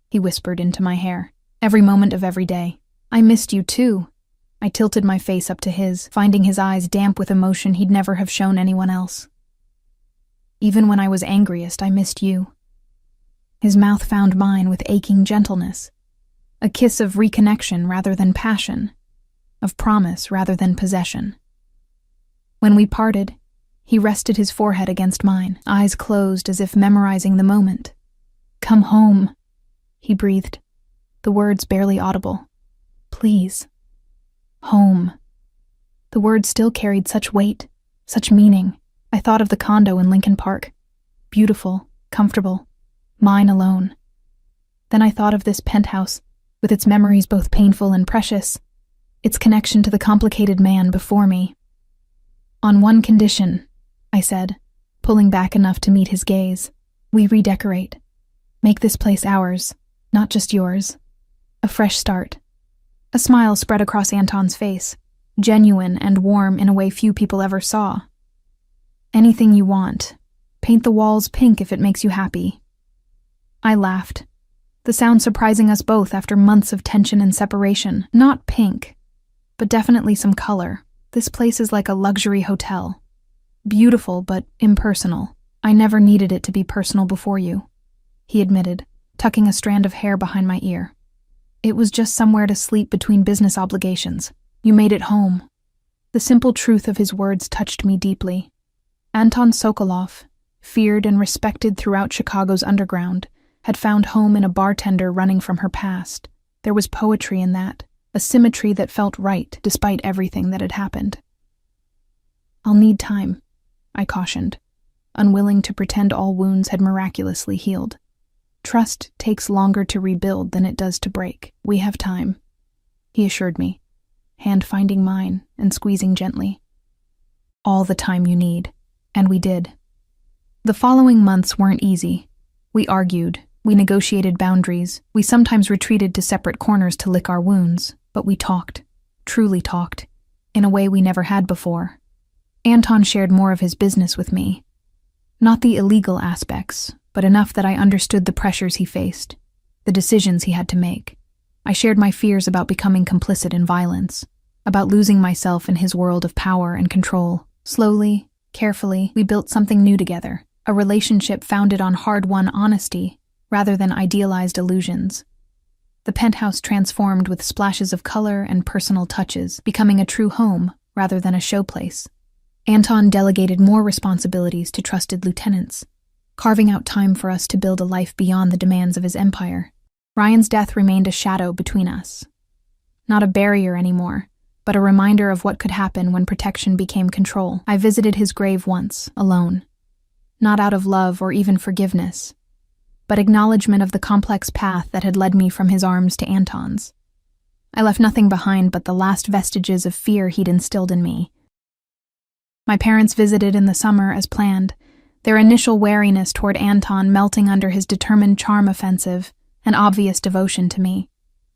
he whispered into my hair. Every moment of every day. I missed you too. I tilted my face up to his, finding his eyes damp with emotion he'd never have shown anyone else. Even when I was angriest, I missed you. His mouth found mine with aching gentleness, a kiss of reconnection rather than passion, of promise rather than possession. When we parted, he rested his forehead against mine, eyes closed as if memorizing the moment. Come home, he breathed, the words barely audible. Please. Home. The words still carried such weight, such meaning. I thought of the condo in Lincoln Park. Beautiful, comfortable, mine alone. Then I thought of this penthouse, with its memories both painful and precious, its connection to the complicated man before me. On one condition, I said, pulling back enough to meet his gaze. We redecorate. Make this place ours, not just yours. A fresh start. A smile spread across Anton's face, genuine and warm in a way few people ever saw. Anything you want. Paint the walls pink if it makes you happy. I laughed, the sound surprising us both after months of tension and separation. Not pink, but definitely some color. This place is like a luxury hotel. Beautiful, but impersonal. I never needed it to be personal before you, he admitted, tucking a strand of hair behind my ear. It was just somewhere to sleep between business obligations. You made it home. The simple truth of his words touched me deeply. Anton Sokolov, feared and respected throughout Chicago's underground, had found home in a bartender running from her past. There was poetry in that, a symmetry that felt right despite everything that had happened. I'll need time, I cautioned, unwilling to pretend all wounds had miraculously healed. Trust takes longer to rebuild than it does to break. We have time, he assured me, hand finding mine and squeezing gently. All the time you need, and we did. The following months weren't easy. We argued, we negotiated boundaries, we sometimes retreated to separate corners to lick our wounds, but we talked. truly talked, in a way we never had before. Anton shared more of his business with me. Not the illegal aspects, but enough that I understood the pressures he faced, the decisions he had to make. I shared my fears about becoming complicit in violence, about losing myself in his world of power and control. Slowly, carefully, we built something new together, a relationship founded on hard-won honesty rather than idealized illusions. The penthouse transformed with splashes of color and personal touches, becoming a true home rather than a showplace. Anton delegated more responsibilities to trusted lieutenants, carving out time for us to build a life beyond the demands of his empire. Ryan's death remained a shadow between us. Not a barrier anymore, but a reminder of what could happen when protection became control. I visited his grave once, alone. Not out of love or even forgiveness, but acknowledgement of the complex path that had led me from his arms to Anton's. I left nothing behind but the last vestiges of fear he'd instilled in me. My parents visited in the summer as planned, their initial wariness toward Anton melting under his determined charm offensive and obvious devotion to me.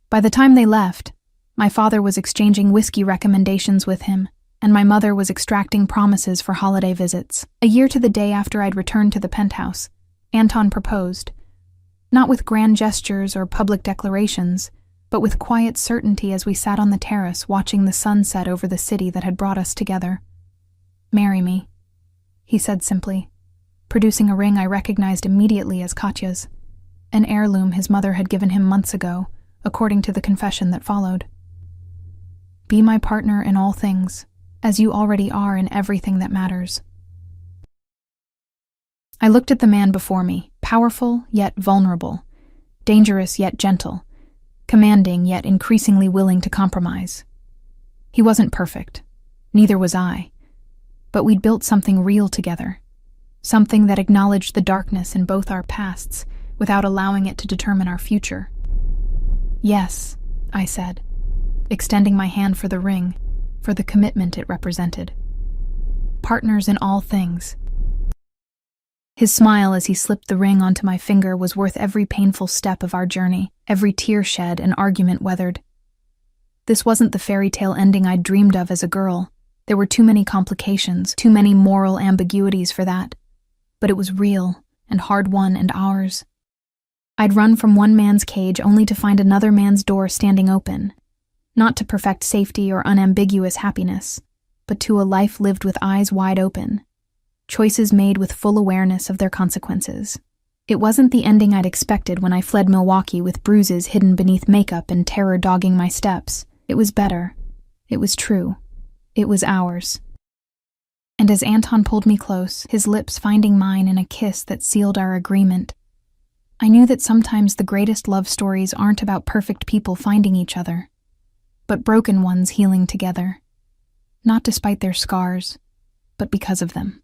By the time they left, my father was exchanging whiskey recommendations with him, and my mother was extracting promises for holiday visits. A year to the day after I'd returned to the penthouse, Anton proposed. Not with grand gestures or public declarations, but with quiet certainty as we sat on the terrace watching the sun set over the city that had brought us together. "Marry me," he said simply, producing a ring I recognized immediately as Katya's, an heirloom his mother had given him months ago, according to the confession that followed. "Be my partner in all things, as you already are in everything that matters." I looked at the man before me, powerful yet vulnerable, dangerous yet gentle, commanding yet increasingly willing to compromise. He wasn't perfect, neither was I, but we'd built something real together, something that acknowledged the darkness in both our pasts without allowing it to determine our future. "Yes," I said, extending my hand for the ring, for the commitment it represented. "Partners in all things." His smile as he slipped the ring onto my finger was worth every painful step of our journey, every tear shed and argument weathered. This wasn't the fairy tale ending I'd dreamed of as a girl. There were too many complications, too many moral ambiguities for that. But it was real, and hard-won and ours. I'd run from one man's cage only to find another man's door standing open, not to perfect safety or unambiguous happiness, but to a life lived with eyes wide open, choices made with full awareness of their consequences. It wasn't the ending I'd expected when I fled Milwaukee with bruises hidden beneath makeup and terror dogging my steps. It was better. It was true. It was ours. And as Anton pulled me close, his lips finding mine in a kiss that sealed our agreement, I knew that sometimes the greatest love stories aren't about perfect people finding each other, but broken ones healing together, not despite their scars, but because of them.